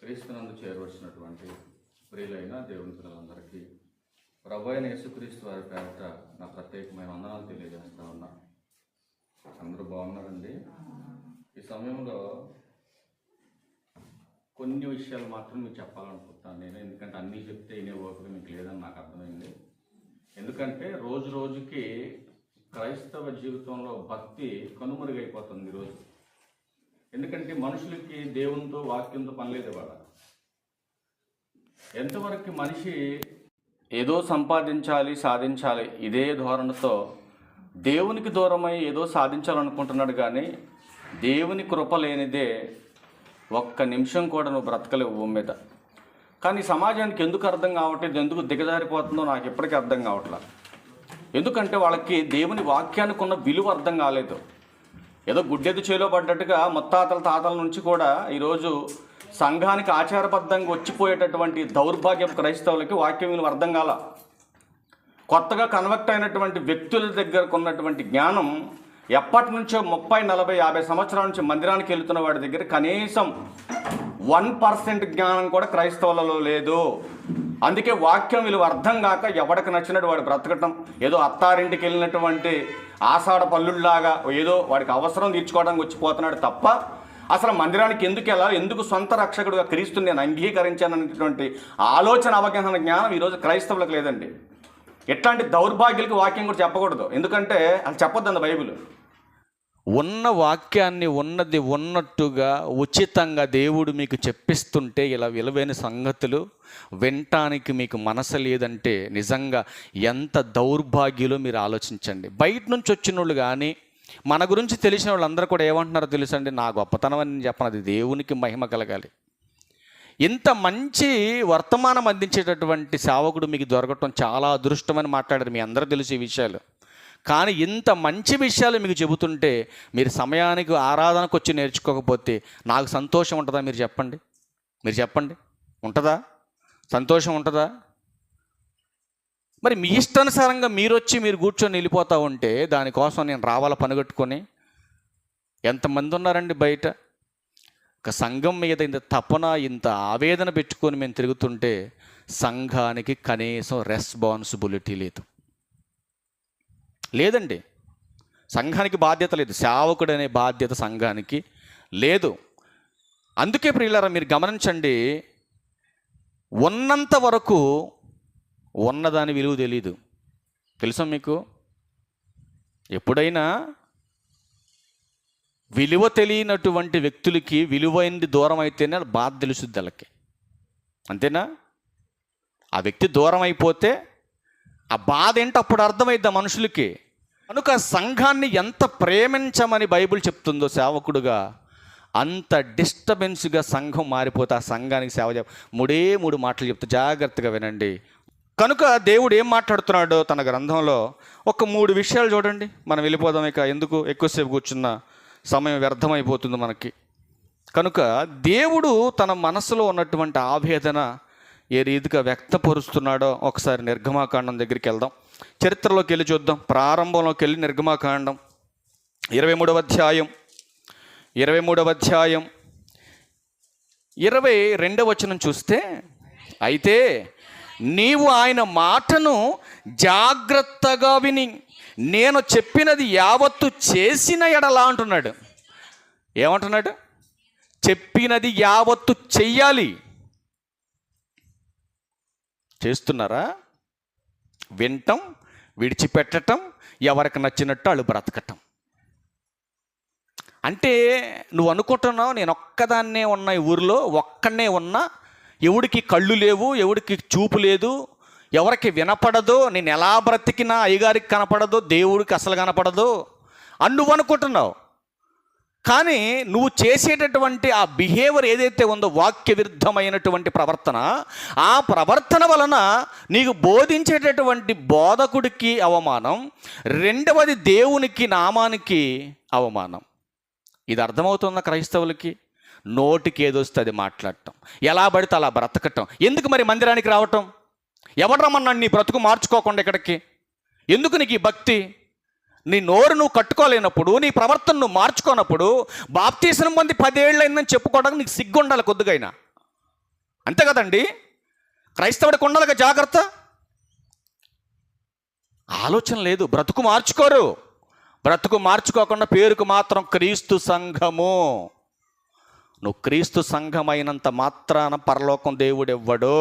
క్రీస్తునందు చేరవలసినటువంటి ప్రియులైన దేవుని పిల్లలందరికీ ప్రభు అయిన యేసుక్రీస్తు వారి పేరిట నా ప్రత్యేకమైన వందనాలు తెలియజేస్తా ఉన్నా. అందరూ బాగున్నారండి. ఈ సమయంలో కొన్ని విషయాలు మాత్రం మీకు చెప్పాలనుకుంటున్నాను నేను, ఎందుకంటే అన్నీ చెప్తే వినే ఓపిక మీకు లేదని నాకు అర్థమైంది. ఎందుకంటే రోజు రోజుకి క్రైస్తవ జీవితంలో భక్తి కనుమరుగైపోతుంది ఈరోజు. ఎందుకంటే మనుషులకి దేవునితో వాక్యంతో పని లేదు. వాళ్ళ ఎంతవరకు మనిషి ఏదో సంపాదించాలి, సాధించాలి ఇదే ధోరణితో దేవునికి దూరమై ఏదో సాధించాలనుకుంటున్నాడు. కానీ దేవుని కృప లేనిదే ఒక్క నిమిషం కూడా నువ్వు బ్రతకలేవు భూమి మీద. కానీ సమాజానికి ఎందుకు అర్థం కావట్లేదు, ఎందుకు దిగజారిపోతుందో నాకు ఎప్పటికీ అర్థం కావట్లేదు. ఎందుకంటే వాళ్ళకి దేవుని వాక్యానికి ఉన్న విలువ అర్థం కాలేదు. ఏదో గుడ్డెది చేలో పడ్డట్టుగా ముత్తాతల తాతల నుంచి కూడా ఈరోజు సంఘానికి ఆచారబద్ధంగా వచ్చిపోయేటటువంటి దౌర్భాగ్యం క్రైస్తవులకి వాక్యం విలువ అర్థం కాల. కొత్తగా కన్వర్ట్ అయినటువంటి వ్యక్తుల దగ్గరకు ఉన్నటువంటి జ్ఞానం ఎప్పటి నుంచో 30, 40, 50 సంవత్సరాల నుంచి మందిరానికి వెళుతున్న వాడి దగ్గర కనీసం 1% జ్ఞానం కూడా క్రైస్తవులలో లేదు. అందుకే వాక్యం విలువ అర్థం కాక ఎవడికి నచ్చినట్టు వాడు బ్రతకటం, ఏదో అత్తారింటికి వెళ్ళినటువంటి ఆషాఢ పల్లుళ్లాగా ఏదో వాడికి అవసరం తీర్చుకోవడానికి వచ్చిపోతున్నాడు తప్ప అసలు మందిరానికి ఎందుకు వెళ్ళాలి, ఎందుకు సొంత రక్షకుడుగా క్రీస్తుని నేను అంగీకరించాననేటువంటి ఆలోచన, అవగాహన, జ్ఞానం ఈరోజు క్రైస్తవులకు లేదండి. ఎట్లాంటి దౌర్భాగ్యులకి వాక్యం కూడా చెప్పకూడదు, ఎందుకంటే అది చెప్పొద్దు బైబిల్. ఉన్న వాక్యాన్ని ఉన్నది ఉన్నట్టుగా ఉచితంగా దేవుడు మీకు చెప్పిస్తుంటే ఇలా విలువైన సంగతులు వినటానికి మీకు మనసు లేదంటే నిజంగా ఎంత దౌర్భాగ్యులో మీరు ఆలోచించండి. బయట నుంచి వచ్చిన వాళ్ళు కానీ మన గురించి తెలిసిన వాళ్ళందరూ కూడా ఏమంటున్నారో తెలుసండి, నా గొప్పతనం అని నేను చెప్పను, అది దేవునికి మహిమ కలగాలి. ఇంత మంచి వర్తమానం అందించేటటువంటి సేవకుడు మీకు దొరకటం చాలా అదృష్టమని మాట్లాడారు. మీ అందరూ తెలుసు ఈ విషయాలు. కానీ ఇంత మంచి విషయాలు మీకు చెబుతుంటే మీరు సమయానికి ఆరాధనకు వచ్చి నేర్చుకోకపోతే నాకు సంతోషం ఉంటుందా? మీరు చెప్పండి ఉంటుందా? సంతోషం ఉంటుందా? మరి మీ ఇష్టానుసారంగా మీరు వచ్చి మీరు కూర్చొని వెళ్ళిపోతూ ఉంటే దానికోసం నేను రావాల పనిగట్టుకొని ఎంతమంది ఉన్నారండి బయట. ఒక సంఘం మీద ఇంత తపన, ఇంత ఆవేదన పెట్టుకొని మేము తిరుగుతుంటే సంఘానికి కనీసం రెస్పాన్సిబిలిటీ లేదండి. సంఘానికి బాధ్యత లేదు, సేవకుడు అనే బాధ్యత సంఘానికి లేదు. అందుకే ప్రియులారా మీరు గమనించండి, ఉన్నంత వరకు ఉన్నదాని విలువ తెలీదు. తెలుసా మీకు? ఎప్పుడైనా విలువ తెలియనటువంటి వ్యక్తులకి విలువైనది దూరం అయితేనే బాధ తెలుస్తుంది వాళ్ళకి, అంతేనా? ఆ వ్యక్తి దూరం అయిపోతే ఆ బాధ ఏంటో అప్పుడు అర్థమైద్ది ఆ మనుషులకి. కనుక సంఘాన్ని ఎంత ప్రేమించమని బైబిల్ చెప్తుందో సేవకుడుగా, అంత డిస్టర్బెన్స్గా సంఘం మారిపోతే ఆ సంఘానికి సేవ మూడు మాటలు చెప్తే జాగ్రత్తగా వినండి. కనుక దేవుడు ఏం మాట్లాడుతున్నాడో తన గ్రంథంలో ఒక 3 విషయాలు చూడండి. మనం వెళ్ళిపోదాం, ఇక ఎందుకు ఎక్కువసేపు కూర్చున్న సమయం వ్యర్థమైపోతుంది మనకి. కనుక దేవుడు తన మనసులో ఉన్నటువంటి ఆవేదన ఏ రీతిగా వ్యక్తపరుస్తున్నాడో ఒకసారి నిర్గమాకాండం దగ్గరికి వెళ్దాం. చరిత్రలోకి వెళ్ళి చూద్దాం. ప్రారంభంలోకి వెళ్ళి నిర్గమాకాండం 23వ అధ్యాయం 22వ వచనం చూస్తే, అయితే నీవు ఆయన మాటను జాగ్రత్తగా విని నేను చెప్పినది యావత్తు చేసిన ఎడలా అంటున్నాడు. ఏమంటున్నాడు? చెప్పినది యావత్తు చెయ్యాలి. చేస్తున్నారా? వినటం, విడిచిపెట్టటం, ఎవరికి నచ్చినట్టు వాళ్ళు బ్రతకటం. అంటే నువ్వు అనుకుంటున్నావు నేను ఒక్కదాన్నే ఉన్నా, ఈ ఊరిలో ఒక్కనే ఉన్నా, ఎవడికి కళ్ళు లేవు, ఎవడికి చూపు లేదు, ఎవరికి వినపడదు, నేను ఎలా బ్రతికినా అయ్యగారికి కనపడదు, దేవుడికి అసలు కనపడదు అని నువ్వు అనుకుంటున్నావు. కానీ నువ్వు చేసేటటువంటి ఆ బిహేవియర్ ఏదైతే ఉందో వాక్య విరుద్ధమైనటువంటి ప్రవర్తన, ఆ ప్రవర్తన వలన నీకు బోధించేటటువంటి బోధకుడికి అవమానం, రెండవది దేవునికి నామానికి అవమానం. ఇది అర్థమవుతున్న క్రైస్తవులకి నోటికి ఏదొస్తే అది మాట్లాడటం, ఎలా పడితే అలా బ్రతకటం. ఎందుకు మరి మందిరానికి రావటం? ఎవడు రమ్మన్నాడు నీ బ్రతుకు మార్చుకోకుండా ఇక్కడికి? ఎందుకు నీకు ఈ భక్తి? నీ నోరు నువ్వు కట్టుకోలేనప్పుడు, నీ ప్రవర్తన నువ్వు మార్చుకోనప్పుడు, బాప్తీసం పొంది 10 ఏళ్ళు అయిందని చెప్పుకోవడానికి నీకు సిగ్గు ఉండాలి కొద్దిగైనా. అంతే కదండి. క్రైస్తవుడికి ఉండాలిగా జాగ్రత్త. ఆలోచన లేదు, బ్రతుకు మార్చుకోరు. బ్రతుకు మార్చుకోకుండా పేరుకు మాత్రం క్రీస్తు సంఘము. నువ్వు క్రీస్తు సంఘమైనంత మాత్రాన పరలోకం దేవుడు ఇవ్వడు.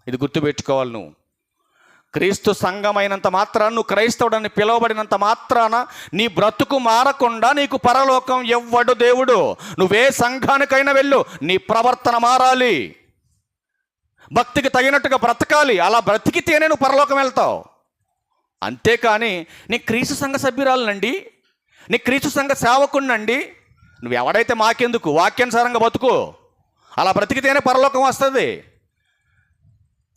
ఇది గుర్తుపెట్టుకోవాలి. నువ్వు క్రీస్తు సంఘమైనంత మాత్రాన, నువ్వు క్రైస్తవుడని పిలువబడినంత మాత్రాన నీ బ్రతుకు మారకుండా నీకు పరలోకం ఇవ్వడు దేవుడు. నువ్వే సంఘానికైనా వెళ్ళు, నీ ప్రవర్తన మారాలి, భక్తికి తగినట్టుగా బ్రతకాలి. అలా బ్రతికితేనే నువ్వు పరలోకం వెళ్తావు. అంతేకాని నీ క్రీస్తు సంఘ సభ్యురాలనండి, నీ క్రీస్తు సంఘ సేవకుడినండి, నువ్వు ఎవడైతే మాకెందుకు, వాక్యానుసారంగా బతుకు, అలా బ్రతికితేనే పరలోకం వస్తుంది.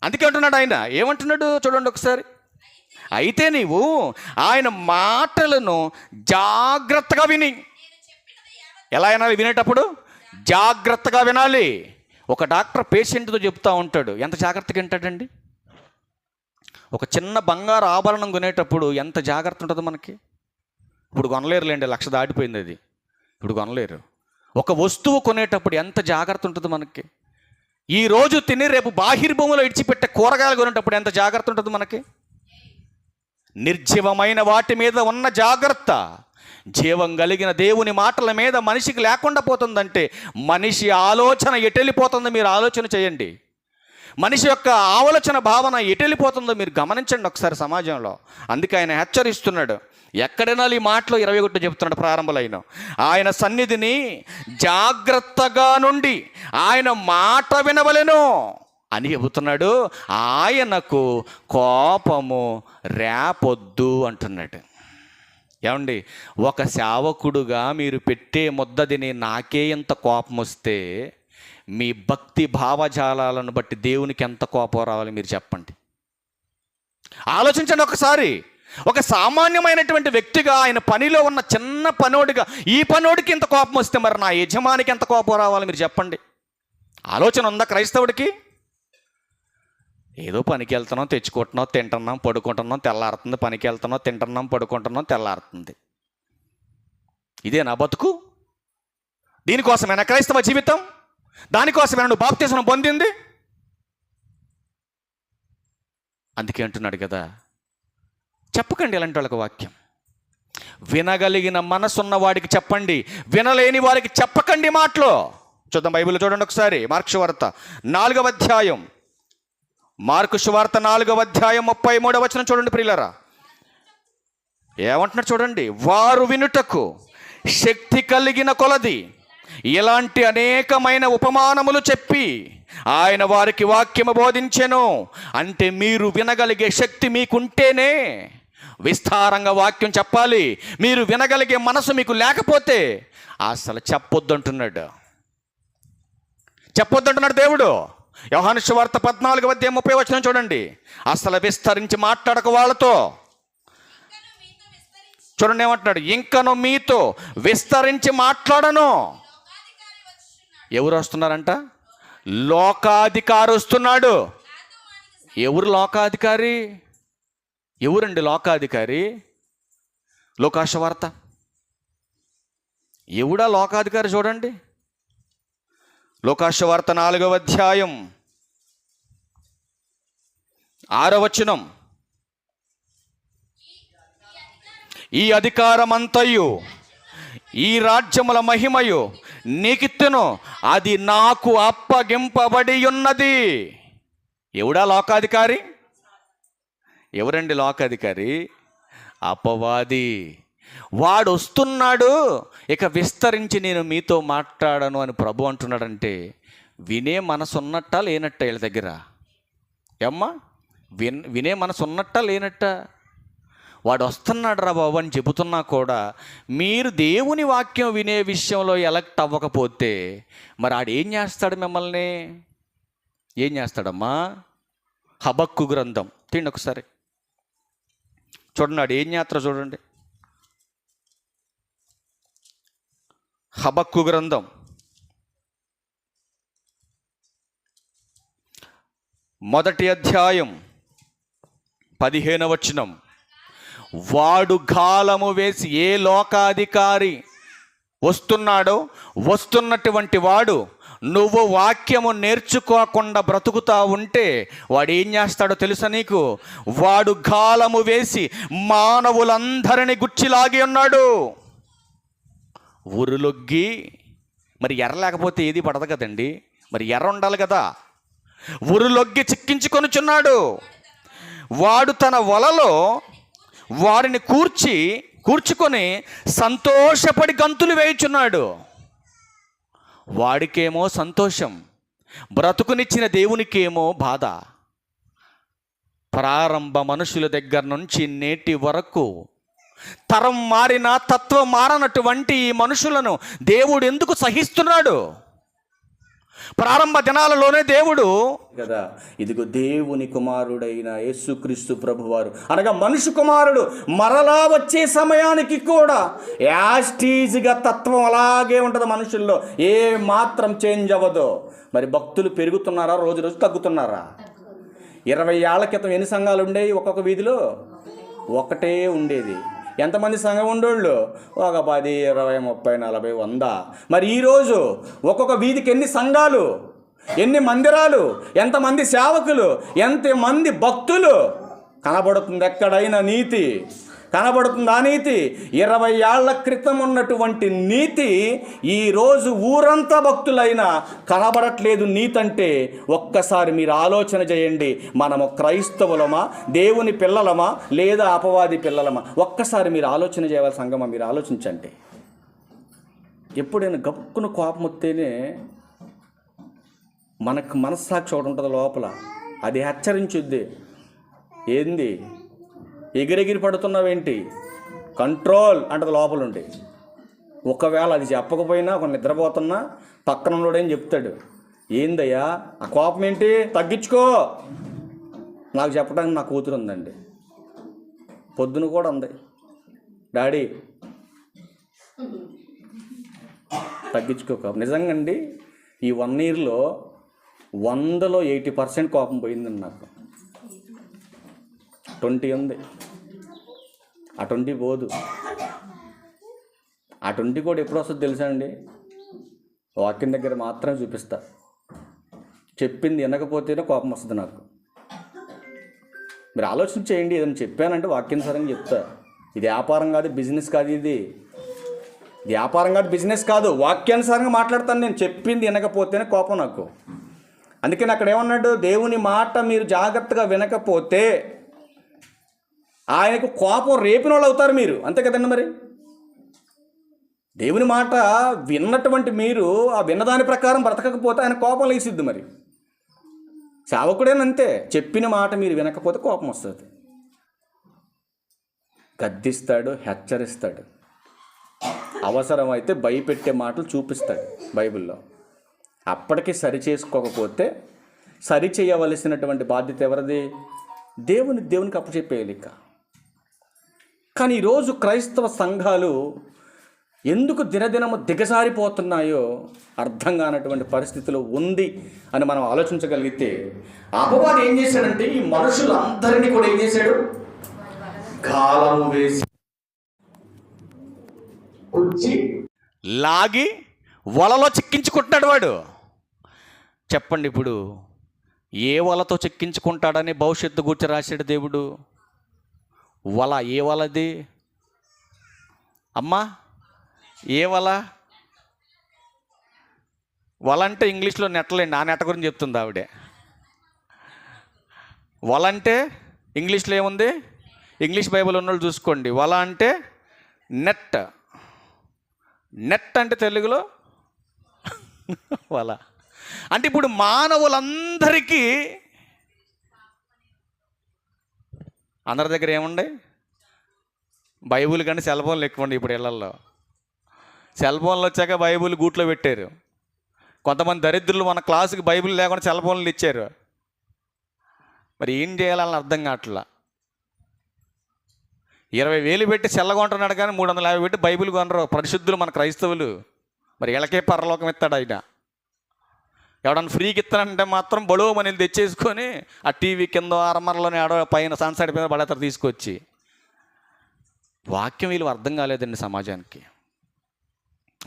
అందుకే అంటున్నాడు ఆయన. ఏమంటున్నాడు చూడండి ఒకసారి. అయితే నీవు ఆయన మాటలను జాగ్రత్తగా విని. ఎలా వినాలి? వినేటప్పుడు జాగ్రత్తగా వినాలి. ఒక డాక్టర్ పేషెంట్తో చెప్తా ఉంటాడు, ఎంత జాగ్రత్తగా వింటాడండి. ఒక చిన్న బంగారు ఆభరణం కొనేటప్పుడు ఎంత జాగ్రత్త ఉంటుందో మనకి. ఇప్పుడు కొనలేరులేండి, 1,00,000 దాటిపోయింది అది, ఇప్పుడు కొనలేరు. ఒక వస్తువు కొనేటప్పుడు ఎంత జాగ్రత్త ఉంటుందో మనకి. ఈరోజు తిని రేపు బాహిర్భూమిలో ఇడిచిపెట్టే కూరగాయలు కొనేటప్పుడు ఎంత జాగ్రత్త ఉంటుంది మనకి. నిర్జీవమైన వాటి మీద ఉన్న జాగ్రత్త జీవం కలిగిన దేవుని మాటల మీద మనిషికి లేకుండా పోతుందంటే మనిషి ఆలోచన ఎటెళ్ళిపోతుందో మీరు ఆలోచన చేయండి. మనిషి యొక్క ఆలోచన భావన ఎటెళ్ళిపోతుందో మీరు గమనించండి ఒకసారి సమాజంలో. అందుకే ఆయన హెచ్చరిస్తున్నాడు. ఎక్కడైనా ఈ మాటలో 21 చెప్తున్నాడు ప్రారంభంలో. ఆయన సన్నిధిని జాగ్రత్తగా నుండి ఆయన మాట వినవలెను అని చెబుతున్నాడు. ఆయనకు కోపము రేపొద్దు అంటున్నాడు. ఏమండి, ఒక సేవకుడుగా మీరు పెట్టే ముద్దదిని నాకే ఎంత కోపం వస్తే మీ భక్తి భావజాలాలను బట్టి దేవునికి ఎంత కోపం రావాలి మీరు చెప్పండి. ఆలోచించండి ఒకసారి. ఒక సామాన్యమైనటువంటి వ్యక్తిగా, ఆయన పనిలో ఉన్న చిన్న పనోడిగా, ఈ పనోడికి ఇంత కోపం వస్తే మరి నా యజమానికి ఎంత కోపం రావాలి మీరు చెప్పండి. ఆలోచన ఉందా క్రైస్తవుడికి? ఏదో పనికి వెళ్తున్నాం, తెచ్చుకుంటున్నాం, తింటున్నాం, పడుకుంటున్నాం, తెల్లారుతుంది. పనికి వెళ్తున్నాం, తింటున్నాం, పడుకుంటున్నాం, తెల్లారుతుంది. ఇదే నా బతుకు? దీనికోసమేనా క్రైస్తవ జీవితం? దానికోసమేనా నువ్వు బాప్తిస్మం పొందింది? అందుకే అంటున్నాడు కదా, చెప్పకండి ఇలాంటి వాళ్ళకి వాక్యం. వినగలిగిన మనసున్న వాడికి చెప్పండి, వినలేని వారికి చెప్పకండి మాటలు. చూద్దాం బైబిల్ చూడండి ఒకసారి. మార్కు సువార్త 4వ అధ్యాయం, మార్కు సువార్త 4వ అధ్యాయం 33వ వచనం చూడండి ప్రియులారా. ఏమంటున్నాడు చూడండి. వారు వినుటకు శక్తి కలిగిన కొలది ఇలాంటి అనేకమైన ఉపమానములు చెప్పి ఆయన వారికి వాక్యము బోధించెను. అంటే మీరు వినగలిగే శక్తి మీకుంటేనే విస్తారంగా వాక్యం చెప్పాలి. మీరు వినగలిగే మనసు మీకు లేకపోతే అసలు చెప్పొద్దు అంటున్నాడు. దేవుడు. యోహాను సువార్త 14వ అధ్యాయం 30వ వచనం చూడండి. అసలు విస్తరించి మాట్లాడక వాళ్ళతో. చూడండి ఏమంటున్నాడు. ఇంకను మీతో విస్తరించి మాట్లాడను. ఎవరు వస్తున్నారంట? లోకాధికారి వస్తున్నాడు. ఎవరు లోకాధికారి? ఎవరండి లోకాధికారి? లోకాసు వార్త. ఎవడా లోకాధికారి చూడండి. లోకాసు వార్త 4వ అధ్యాయం 6వ వచనం. ఈ అధికారమంతయు ఈ రాజ్యముల మహిమయు నీకిత్తును, అది నాకు అప్పగింపబడి ఉన్నది. ఎవడా లోకాధికారి? ఎవరండి లోకాధికారి? అపవాది. వాడు వస్తున్నాడు, ఇక విస్తరించి నేను మీతో మాట్లాడను అని ప్రభు అంటున్నాడంటే వినే మనసు ఉన్నట్టా లేనట్టా? వీళ్ళ దగ్గర ఏమ్మా వినే మనసు ఉన్నట్టా లేనట్టా? వాడు వస్తున్నాడు రా బాబు అని చెబుతున్నా కూడా మీరు దేవుని వాక్యం వినే విషయంలో ఎలక్ట్ అవ్వకపోతే మరి ఆడు ఏం చేస్తాడు? మిమ్మల్ని ఏం చేస్తాడమ్మా? హబక్కు గ్రంథం తిండి ఒకసారి చూడండి. ఆడు ఏం చేస్తాడో చూడండి. హబక్కు గ్రంథం 1వ అధ్యాయం 15వ వచనం. వాడు గాలము వేసి, ఏ లోకాధికారి వస్తున్నాడో వస్తున్నటువంటి వాడు నువ్వు వాక్యము నేర్చుకోకుండా బ్రతుకుతా ఉంటే వాడు ఏం చేస్తాడో తెలుసా నీకు? వాడు గాలము వేసి మానవులందరినీ గుచ్చిలాగి ఉన్నాడు. ఉరులొగ్గి, మరి ఎర్ర లేకపోతే ఏది పడదు కదండి, మరి ఎర్ర ఉండాలి కదా. ఉరులొగ్గి చిక్కించుకొనుచున్నాడు. వాడు తన వలలో వారిని కూర్చుకొని సంతోషపడి గంతులు వేయుచున్నాడు. వాడికేమో సంతోషం, బ్రతుకునిచ్చిన దేవునికేమో బాధ. ప్రారంభ మనుషుల దగ్గర నుంచి నేటి వరకు తరం మారిన తత్వం మారనటువంటి ఈ మనుషులను దేవుడు ఎందుకు సహిస్తున్నాడు? ప్రారంభ దినాలలోనే దేవుడు కదా, ఇదిగో దేవుని కుమారుడైన యేసుక్రీస్తు ప్రభువారు అనగా మనుషు కుమారుడు మరలా వచ్చే సమయానికి కూడా యాస్టీజ్గా తత్వం అలాగే ఉంటుంది మనుషుల్లో, ఏ మాత్రం చేంజ్ అవ్వదు. మరి భక్తులు పెరుగుతున్నారా? రోజు రోజు తగ్గుతున్నారా? 20 ఏళ్ల క్రితం ఎన్ని సంఘాలు ఉండేవి? ఒక్కొక్క వీధిలో ఒకటే ఉండేది. ఎంతమంది సంఘం ఉండేళ్ళు? ఒక 10, 20, 30, 40, 100. మరి ఈరోజు ఒక్కొక్క వీధికి ఎన్ని సంఘాలు, ఎన్ని మందిరాలు, ఎంతమంది సేవకులు, ఎంతమంది భక్తులు? కనబడుతుంది ఎక్కడైనా నీతి? కనబడుతుంది అనీతి? 20 ఏళ్ల క్రితం ఉన్నటువంటి నీతి ఈరోజు ఊరంతా భక్తులైనా కనబడట్లేదు నీతి అంటే ఒక్కసారి మీరు ఆలోచన చేయండి. మనము క్రైస్తవులమా, దేవుని పిల్లలమా, లేదా అపవాది పిల్లలమా? ఒక్కసారి మీరు ఆలోచన చేయాలి సంగమా, మీరు ఆలోచించండి. ఎప్పుడైనా గప్పున కోపం వస్తేనే మనకు మనస్సాక్షి ఒకటి ఉంటుంది లోపల, అది హెచ్చరించుద్ది. ఏంది ఎగిరెగిరి పడుతున్నావేంటి? కంట్రోల్ అంటది లోపల ఉండి. ఒకవేళ అది చెప్పకపోయినా ఒక నిద్రపోతున్నా పక్కన ఉన్నోడేం చెప్తాడు, ఏందయ్యా ఆ కోపం ఏంటి, తగ్గించుకో. నాకు చెప్పడానికి నా కూతురు ఉందండి, పొద్దున కూడా ఉంది, డాడీ తగ్గించుకో కోపం. నిజంగా అండి, ఈ 1 yearలో 100లో 80% కోపం పోయిందండి. నాకు 20 ఉంది, ఆ 20 పోదు. ఆ 20 కూడా ఎప్పుడు వస్తుందో తెలుసా అండి? వాక్యం దగ్గర మాత్రమే చూపిస్తా. చెప్పింది వినకపోతేనే కోపం వస్తుంది నాకు. మీరు ఆలోచన చేయండి. ఏదైనా చెప్పానంటే వాక్యానుసారంగా చెప్తా. ఇది వ్యాపారం కాదు, బిజినెస్ కాదు. ఇది వ్యాపారం కాదు, బిజినెస్ కాదు, వాక్యానుసారంగా మాట్లాడతాను నేను. చెప్పింది వినకపోతేనే కోపం నాకు. అందుకని అక్కడ ఏమన్నాడు? దేవుని మాట మీరు జాగ్రత్తగా వినకపోతే ఆయనకు కోపం రేపిన వాళ్ళు అవుతారు మీరు. అంతే కదండి. మరి దేవుని మాట విన్నటువంటి మీరు ఆ విన్నదాని ప్రకారం బ్రతకకపోతే ఆయన కోపం లేసిద్ది. మరి సేవకుడేనంతే, చెప్పిన మాట మీరు వినకపోతే కోపం వస్తుంది. గద్దిస్తాడు, హెచ్చరిస్తాడు, అవసరమైతే భయపెట్టే మాటలు చూపిస్తాడు బైబిల్లో. అప్పటికి సరి చేసుకోకపోతే సరి చేయవలసినటువంటి బాధ్యత ఎవరిది? దేవునికి అప్పచెప్పేయాలి. కానీ ఈరోజు క్రైస్తవ సంఘాలు ఎందుకు దినదినము దిగజారిపోతున్నాయో అర్థం కానటువంటి పరిస్థితిలో ఉంది అని మనం ఆలోచించగలిగితే, అపవాది ఏం చేశాడంటే ఈ మనుషులందరినీ కూడా ఏం చేశాడు? గాలము వేసి లాగి వలలో చిక్కించుకుంటున్నాడు వాడు. చెప్పండి, ఇప్పుడు ఏ వలతో చిక్కించుకుంటాడని భవిష్యత్తు గురించి రాశాడు దేవుడు. వల, ఏ వలది అమ్మా? ఏ వల? వల అంటే ఇంగ్లీష్లో నెట్టలేండి, ఆ నెట్ట గురించి చెప్తుంది ఆవిడే. వల అంటే ఇంగ్లీష్లో ఏముంది? ఇంగ్లీష్ బైబిల్ ఉన్నోళ్ళు చూసుకోండి. వల అంటే నెట్. నెట్ అంటే తెలుగులో వల. అంటే ఇప్పుడు మానవులందరికీ అందరి దగ్గర ఏముండే? బైబుల్ కంటే సెల్ ఫోన్లు ఎక్కువ ఉండే. ఇప్పుడు ఇళ్లల్లో సెల్ ఫోన్లు వచ్చాక బైబుల్ గూట్లో పెట్టారు. కొంతమంది దరిద్రులు మన క్లాసుకి బైబిల్ లేకుండా సెల్ ఫోన్లు ఇచ్చారు. మరి ఏం చేయాలని అర్థం కావట్లా. 20,000 పెట్టి సెల్లగొంటున్నాడు కానీ 350 పెట్టి బైబిల్ కొనరు పరిశుద్ధులు మన క్రైస్తవులు. మరి వీళ్ళకే పరలోకం ఇస్తాడు ఆయన. ఎవడన్నా ఫ్రీకి ఇస్తానంటే మాత్రం బడువ మనీలు తెచ్చేసుకొని ఆ టీవీ కింద అరమరలోనే ఆడ పైన సన్సైడ్ మీద పడేస్తారు తీసుకొచ్చి. వాక్యం వీళ్ళు అర్థం కాలేదండి సమాజానికి.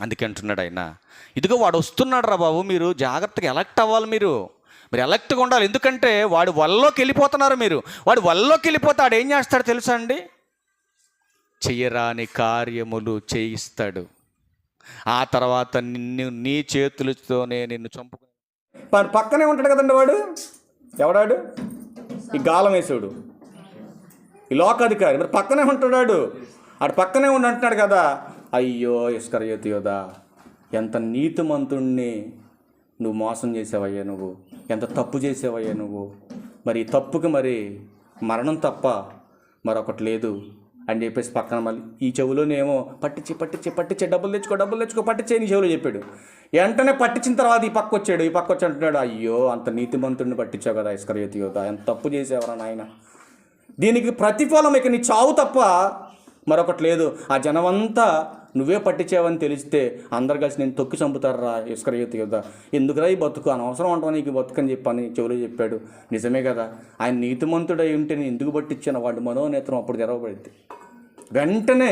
అందుకే అంటున్నాడు ఆయన, ఇదిగో వాడు వస్తున్నాడు రా బాబు, మీరు జాగ్రత్తగా ఎలక్ట్ అవ్వాలి, మీరు ఎలక్ట్గా ఉండాలి. ఎందుకంటే వాడు వల్లోకి వెళ్ళిపోతున్నారు. వాడు వల్లోకి వెళ్ళిపోతే వాడు ఏం చేస్తాడు తెలుసా అండి? చెయ్యరాని కార్యములు చేయిస్తాడు. ఆ తర్వాత నీ చేతులతోనే నిన్ను చంపుకుని వాడు పక్కనే ఉంటాడు కదండి. వాడు ఎవడాడు? ఈ గాలం వేసాడు, ఈ లోకాధికారి. మరి పక్కనే ఉంటాడు. ఆడు పక్కనే ఉండి అంటున్నాడు కదా, అయ్యో ఇస్కరియోతు యోధా, ఎంత నీతిమంతుణ్ణి నువ్వు మోసం చేసావయ్యా, నువ్వు ఎంత తప్పు చేసావయ్యా నువ్వు. మరి ఈ తప్పుకి మరి మరణం తప్ప మరొకటి లేదు అని చెప్పేసి పక్కన మళ్ళీ ఈ చెవులోనేమో పట్టించి డబ్బులు తెచ్చుకో పట్టించే నీ చెవులో చెప్పాడు. వెంటనే పట్టించిన తర్వాత ఈ పక్క వచ్చి అంటున్నాడు, అయ్యో అంత నీతిమంతుడిని పట్టించావు కదా ఇస్కరియోతు యోధా, ఎంత తప్పు చేసేవరా నాయన. దీనికి ప్రతిఫలం ఇక నీ చావు తప్ప మరొకటి లేదు. ఆ జనమంతా నువ్వే పట్టించావని తెలిస్తే అందరు కలిసి నేను తొక్కి చంపుతారా ఇస్కరియోతు యోధా, ఎందుకురా ఈ బతుకు, అనవసరం అంటావా నీకు బతుకు అని చెప్పని చెవులో చెప్పాడు. నిజమే కదా, ఆయన నీతిమంతుడై ఉంటే నేను ఎందుకు పట్టించాను, వాడి మనోనేత్రం అప్పుడు తెరవబడింది. వెంటనే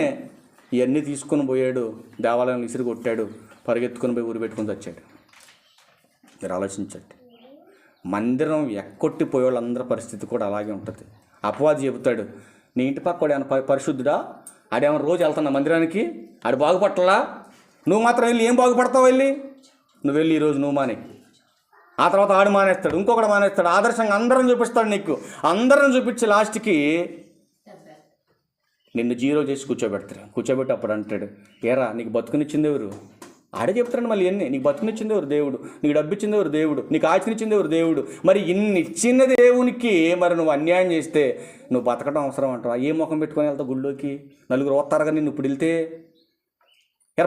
ఇవన్నీ తీసుకుని పోయాడు, దేవాలయంలో ఇసురు కొట్టాడు, పరిగెత్తుకుని పోయి ఊరు పెట్టుకుని వచ్చాడు. మీరు ఆలోచించండి, మందిరం ఎక్కొట్టి పోయేవాళ్ళందరి పరిస్థితి కూడా అలాగే ఉంటుంది. అపవాది చెబుతాడు, నీ ఇంటి పక్క వాడు ఏమైనా పరిశుద్ధుడా, ఆడేమైనా రోజు వెళ్తున్నా మందిరానికి, ఆడు బాగుపట్టలా, నువ్వు మాత్రం వెళ్ళి ఏం బాగుపడతావు, నువ్వు వెళ్ళి ఈరోజు నువ్వు మానే. ఆ తర్వాత ఆడు మానేస్తాడు, ఇంకొకటి మానేస్తాడు, ఆదర్శంగా అందరం చూపిస్తాడు నీకు. అందరం చూపించి లాస్ట్కి నిన్ను జీరో చేసి కూర్చోబెట్టి అప్పుడు అంటాడు, ఏరా నీకు బతుకునిచ్చింది ఎవరు? ఆడే చెప్తాడు మళ్ళీ ఎన్ని, నీకు బతుకునిచ్చింది ఎవరు? దేవుడు. నీకు డబ్బు ఇచ్చింది ఎవరు? దేవుడు. నీకు ఆశనిచ్చింది ఎవరు? దేవుడు. మరి ఇన్ని ఇచ్చిన దేవునికి మరి నువ్వు అన్యాయం చేస్తే నువ్వు బతకడం అవసరం అంటావా? ఏ ముఖం పెట్టుకొని వెళ్తావు గుళ్ళోకి? నలుగురు వస్తారుగా నిన్ను ఇప్పుడు వెళ్తే.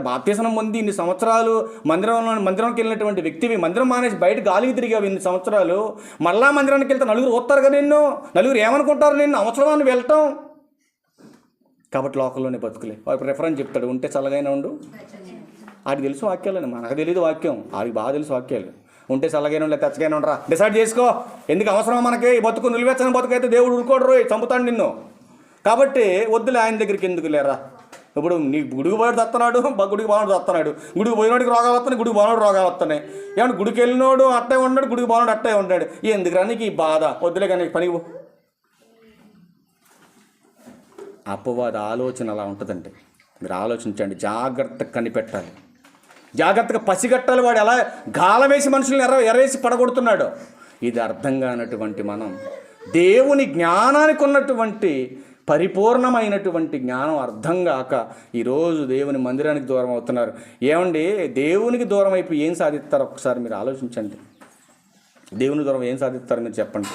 బాప్తిస్మం పొంది ఇన్ని సంవత్సరాలు మందిరంకి వెళ్ళినటువంటి వ్యక్తివి, మందిరం మానేసి బయట గాలికి తిరిగావు ఇన్ని సంవత్సరాలు, మళ్ళా మందిరానికి వెళ్తే నలుగురు వస్తారుగా నిన్ను, నలుగురు ఏమనుకుంటారు నిన్ను, అవసరమని వెళ్ళటం. కాబట్టి లోకల్లోనే బతుకులే. వాడు రెఫరెన్స్ చెప్తాడు, ఉంటే చల్లగానే ఉండు. ఆడికి తెలుసు వాక్యాలని, మనకు తెలియదు వాక్యం, ఆడికి బాగా తెలుసు వాక్యాలు. ఉంటే చల్లగానే ఉండలే తెచ్చగానే ఉండరా, డిసైడ్ చేసుకో. ఎందుకు అవసరం మనకి ఈ బతుకు? నిలువెచ్చని బతుకైతే దేవుడు ఊరుకోడు, చంపుతాడు నిన్ను. కాబట్టి వద్దులే, ఆయన దగ్గరికి ఎందుకు లేరా. ఇప్పుడు నీ గుడికి పోయాడు తస్తున్నాడు, గుడికి బాగున్నాడు తస్తున్నాడు, గుడికి పోయినోడికి రోగాలు వస్తున్నాయి, గుడికి బాగున్నాడు రోగాలు వస్తున్నాయి. ఏమన్నా గుడికి వెళ్ళినోడు అట్టే ఉన్నాడు, గుడికి బాగున్నాడు అట్టే ఉంటాడు. ఎందుకురా నీకు ఈ బాధ? వద్దులే కానీ పనికి పో. అపవాది ఆలోచన అలా ఉంటుందండి. మీరు ఆలోచించండి, జాగ్రత్తగా కనిపెట్టాలి, జాగ్రత్తగా పసిగట్టాలి. వాడు ఎలా గాలం వేసి మనుషుల్ని ఎరేసి పడగొడుతున్నాడు. ఇది అర్థం కానటువంటి మనం దేవుని జ్ఞానానికి ఉన్నటువంటి పరిపూర్ణమైనటువంటి జ్ఞానం అర్థం కాక ఈరోజు దేవుని మందిరానికి దూరం అవుతున్నారు. ఏమండి, దేవునికి దూరం అయిపోయి ఏం సాధిస్తారు? ఒకసారి మీరు ఆలోచించండి. దేవుని దూరం ఏం సాధిస్తారు మీరు చెప్పండి.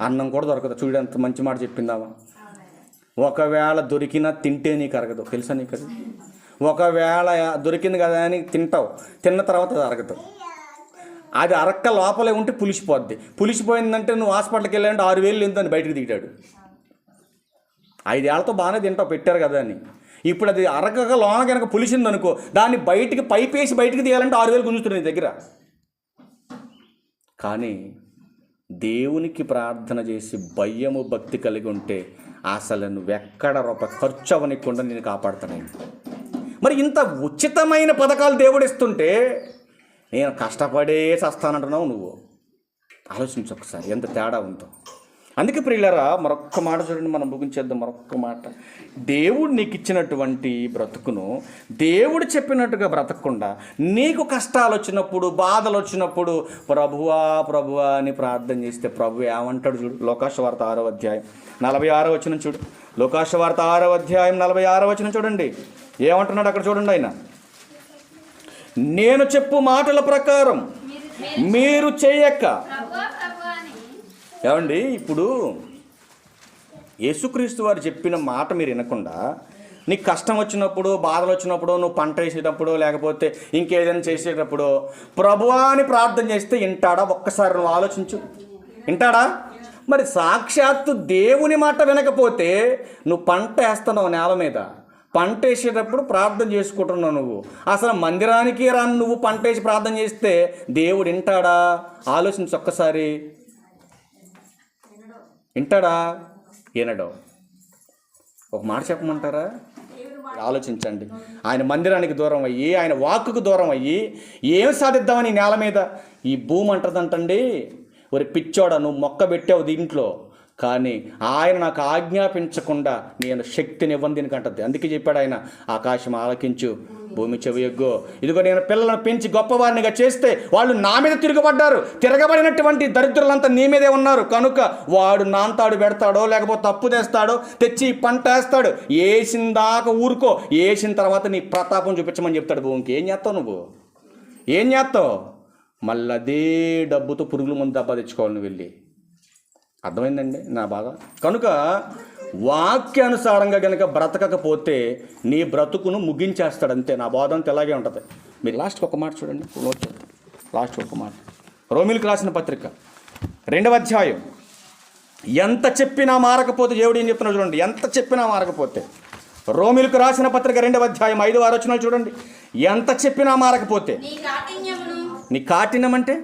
అన్నం కూడా దొరకదు. చూడండి అంత మంచి మాట చెప్పిందామా. ఒకవేళ దొరికినా తింటే నీకు అరగదు, తెలుసా నీకు అది? ఒకవేళ దొరికింది కదా అని తింటావు, తిన్న తర్వాత అది అరగదు. అది అరక్క లోపలే ఉంటే పులిసిపోద్ది. పులిసిపోయిందంటే నువ్వు హాస్పిటల్కి వెళ్ళాలంటే 6,000 ఎంతో అని బయటకు దిగాడు. 5 ఏళ్లతో బాగానే తింటావు, పెట్టారు కదా అని. ఇప్పుడు అది అరగక లోన కనుక పులిసింది అనుకో, దాన్ని బయటికి పైపేసి బయటికి తీయాలంటే 6,000 గుంజుతుంది నీ దగ్గర. కానీ దేవునికి ప్రార్థన చేసి భయము భక్తి కలిగి ఉంటే అసలు నువ్వెక్కడ రూపాయి ఖర్చు అవ్వనికుండా నేను కాపాడుతాను. మరి ఇంత ఉచితమైన పథకాలు దేవుడు ఇస్తుంటే నేను కష్టపడే చస్తానంటున్నావు నువ్వు. ఆలోచించు ఒకసారి ఎంత తేడా ఉందో. అందుకే ప్రియులారా, మరొక్క మాట చూడండి, మనం ముగించేద్దాం. మరొక్క మాట, దేవుడు నీకు ఇచ్చినటువంటి బ్రతుకును దేవుడు చెప్పినట్టుగా బ్రతకకుండా నీకు కష్టాలు వచ్చినప్పుడు, బాధలు వచ్చినప్పుడు ప్రభువా ప్రభువా అని ప్రార్థన చేస్తే ప్రభు ఏమంటాడు చూడు. లోకాసువార్త 6వ అధ్యాయం 46వ వచనం చూడు. లోకాసువార్త 6వ అధ్యాయం 46వ వచనం చూడండి. ఏమంటున్నాడు అక్కడ చూడండి. ఆయన, నేను చెప్పు మాటల ప్రకారం మీరు చేయక. ఏమండి, ఇప్పుడు యేసుక్రీస్తు వారు చెప్పిన మాట మీరు వినకుండా నీకు కష్టం వచ్చినప్పుడు, బాధలు వచ్చినప్పుడు, నువ్వు పంట వేసేటప్పుడు, లేకపోతే ఇంకేదైనా చేసేటప్పుడు ప్రభువా అని ప్రార్థన చేస్తే వింటాడా? ఒక్కసారి నువ్వు ఆలోచించు, వింటాడా? మరి సాక్షాత్తు దేవుని మాట వినకపోతే నువ్వు పంట వేస్తున్నావు నేల మీద, పంట వేసేటప్పుడు ప్రార్థన చేసుకుంటున్నావు నువ్వు. అసలు మందిరానికి రాని నువ్వు పంట వేసి ప్రార్థన చేస్తే దేవుడు వింటాడా? ఆలోచించు ఒక్కసారి. వింటాడా? వినడు. ఒక మాట చెప్పమంటారా? ఆలోచించండి. ఆయన మందిరానికి దూరం అయ్యి, ఆయన వాక్కుకు దూరం అయ్యి ఏం సాధిద్దామని ఈ నేల మీద? ఈ భూమి అంటదంటండి, ఒరి పిచ్చోడా నువ్వు మొక్క పెట్టావు దీంట్లో, కానీ ఆయన నాకు ఆజ్ఞాపించకుండా నేను శక్తిని ఇవ్వను దీనికి అంటది. అందుకే చెప్పాడు ఆయన, ఆకాశం ఆలకించు, భూమి చెవియొగ్గు. ఇదిగో నేను పిల్లలను పెంచి గొప్పవారినిగా చేస్తే వాళ్ళు నా మీద తిరగబడ్డారు. తిరగబడినటువంటి దరిద్రులంతా నీ మీదే ఉన్నారు. కనుక వాడు నాంతాడు పెడతాడో లేకపోతే తప్పు తెస్తాడో తెచ్చి పంట వేస్తాడు. వేసిన దాకా ఊరుకో, వేసిన తర్వాత నీ ప్రతాపం చూపించమని చెప్తాడు భూమికి. ఏం చేస్తావు నువ్వు? ఏం చేస్తావు? మళ్ళీ అదే డబ్బుతో పురుగుల ముందు డబ్బా తెచ్చుకోవాలి నువ్వు వెళ్ళి. అర్థమైందండి నా బాధ? కనుక వాక్యానుసారంగా కనుక బ్రతకకపోతే నీ బ్రతుకును ముగించేస్తాడు అంతే. నా బాధ అంతా ఇలాగే ఉంటుంది. మీరు లాస్ట్కి ఒక మాట చూడండి, లాస్ట్ ఒక మాట. రోమిలకు రాసిన పత్రిక 2వ అధ్యాయం. ఎంత చెప్పినా మారకపోతే దేవుడు ఏం చెప్తున్నాడు చూడండి. ఎంత చెప్పినా మారకపోతే, రోమిలకు రాసిన పత్రిక 2వ అధ్యాయం 5-6 వచనాలు చూడండి. ఎంత చెప్పినా మారకపోతే, నీ కాఠినం అంటే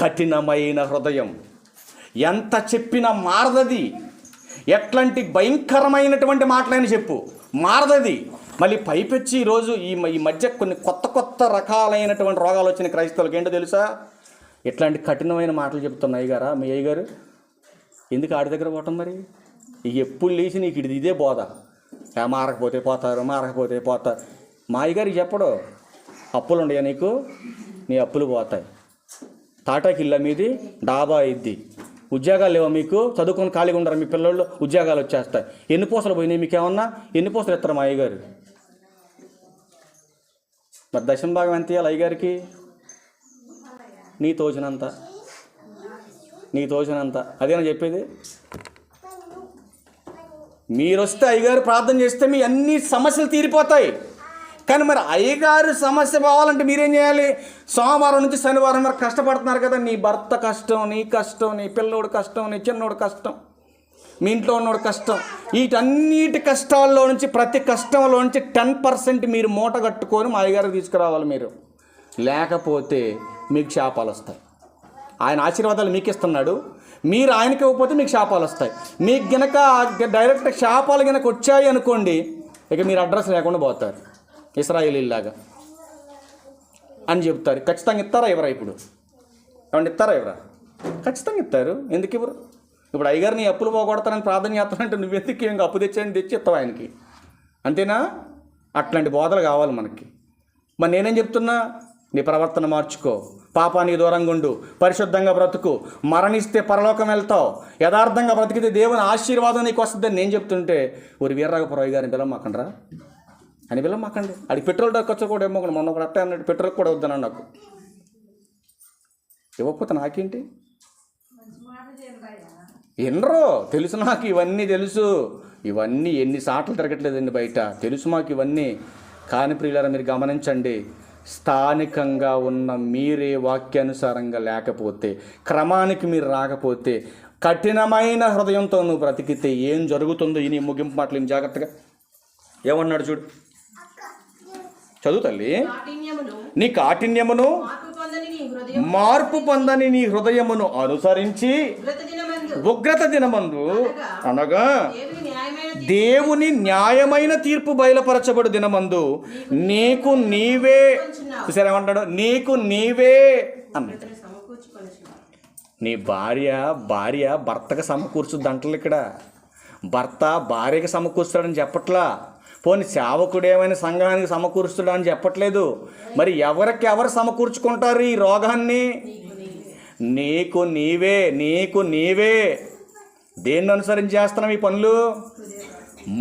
కఠినమైన హృదయం. ఎంత చెప్పినా మారదది. ఎట్లాంటి భయంకరమైనటువంటి మాటలైనా చెప్పు, మారదది. మళ్ళీ పైపెచ్చి ఈరోజు ఈ మధ్య కొన్ని కొత్త రకాలైనటువంటి రోగాలు వచ్చిన క్రైస్తవులకి ఏంటో తెలుసా? ఇట్లాంటి కఠినమైన మాటలు చెప్తున్న అయ్యగారా, మీ అయ్యగారు ఎందుకు ఆడి దగ్గర పోవటం? మరి ఎప్పుడు లేచి నీకు ఇదే బోధ, మారకపోతే పోతారు, మారకపోతే పోతారు. మా అయ్యగారికి చెప్పడు, అప్పులు ఉండయా నీకు, నీ అప్పులు పోతాయి, తాటాకిల్ల మీది డాబా ఇద్ది, ఉద్యోగాలు లేవా మీకు, చదువుకొని ఖాళీగా ఉండరు మీ పిల్లలు, ఉద్యోగాలు వచ్చేస్తాయి. ఎన్ని పూసలు పోయినాయి మీకేమన్నా? ఎన్ని పూసలు ఇస్తారు మా అయ్యగారు? మరి దశమ భాగం ఎంత ఇవ్వాలి అయ్యగారికి? నీ తోచినంత, నీ తోచినంత. అదేనా చెప్పేది? మీరు వస్తే అయ్యగారు ప్రార్థన చేస్తే మీ అన్ని సమస్యలు తీరిపోతాయి. కానీ మరి అయ్యగారు సమస్య పోవాలంటే మీరేం చేయాలి? సోమవారం నుంచి శనివారం వరకు కష్టపడుతున్నారు కదా, నీ భర్త కష్టం, నీ కష్టం, నీ పిల్లోడు కష్టం, నీ చిన్నోడు కష్టం, మీ ఇంట్లో ఉన్నోడు కష్టం. వీటన్నిటి కష్టాల్లో నుంచి, ప్రతి కష్టంలో నుంచి 10% మీరు మూట కట్టుకొని మా అయ్యగారికి తీసుకురావాలి మీరు. లేకపోతే మీకు శాపాలు వస్తాయి. ఆయన ఆశీర్వాదాలు మీకు ఇస్తున్నాడు, మీరు ఆయనకి ఇవ్వకపోతే మీకు శాపాలు వస్తాయి. మీకు గనక డైరెక్ట్ శాపాలు గనక వచ్చాయి అనుకోండి, ఇక మీరు అడ్రస్ లేకుండా పోతారు, ఇశ్రాయేలీలాగా అని చెప్తారు. ఖచ్చితంగా ఇస్తారా ఎవరా? ఇప్పుడు ఏమంటే ఇస్తారా ఎవరా? ఖచ్చితంగా ఇస్తారు. ఎందుకు ఇవ్వరు? ఇప్పుడు అయ్యగారు నీ అప్పులు పోగొడతానని ప్రార్థన చేస్తానంటే నువ్వెందుకు ఇంకా అప్పు తెచ్చాయని తెచ్చి ఇస్తావు ఆయనకి, అంతేనా? అట్లాంటి బోధలు కావాలి మనకి. మరి నేనేం చెప్తున్నా? నీ ప్రవర్తన మార్చుకో, పాపానికి దూరంగా ఉండు, పరిశుద్ధంగా బ్రతుకు, మరణిస్తే పరలోకం వెళ్తావు, యథార్థంగా బ్రతికితే దేవుని ఆశీర్వాదం నీకు వస్తుందని నేను చెప్తుంటే, ఊరి వీర్రాఘపురయ్య గారిని పిలవమాకండ్రా అని పిలవమాకండి. అది పెట్రోల్ ఖర్చు కూడా ఏమో మొన్న ఒకటి అట్టే అన్నట్టు పెట్రోల్ కూడా వద్దన్నాను. నాకు ఇవ్వకపోతే నాకేంటి? ఎన్నరో తెలుసు నాకు, ఇవన్నీ తెలుసు. ఇవన్నీ ఎన్ని సార్లు తిరగట్లేదండి బయట, తెలుసు మాకు ఇవన్నీ. కాని ప్రియులారా మీరు గమనించండి, స్థానికంగా ఉన్న మీరే వాక్యానుసారంగా లేకపోతే, క్రమానికి మీరు రాకపోతే, కఠినమైన హృదయంతో నువ్వు బ్రతికితే ఏం జరుగుతుందో ఈ నీ ముగింపు మాటలు జాగ్రత్తగా ఏమన్నాడు చూడు. చదువు తల్లి. నీ కాఠిన్యమును మార్పు పొందని నీ హృదయమును అనుసరించి ఉగ్రత దినమందు, అనగా దేవుని న్యాయమైన తీర్పు బయలుపరచబడు దినమందు నీకు నీవే, చూసారా ఏమంటాడు? నీకు నీవే అన్నట్టు. నీ భార్య భర్తకు సమకూర్చుద్ది అంటలు ఇక్కడ. భర్త భార్యకి సమకూర్చుతాడని చెప్పట్లా. పోనీ సేవకుడేమైనా సంఘానికి సమకూర్చుతాడా అని చెప్పట్లేదు. మరి ఎవరికి ఎవరు సమకూర్చుకుంటారు ఈ రోగాన్ని? నీకు నీవే, నీకు నీవే. దేన్ని అనుసరించి చేస్తున్నావు ఈ పనులు?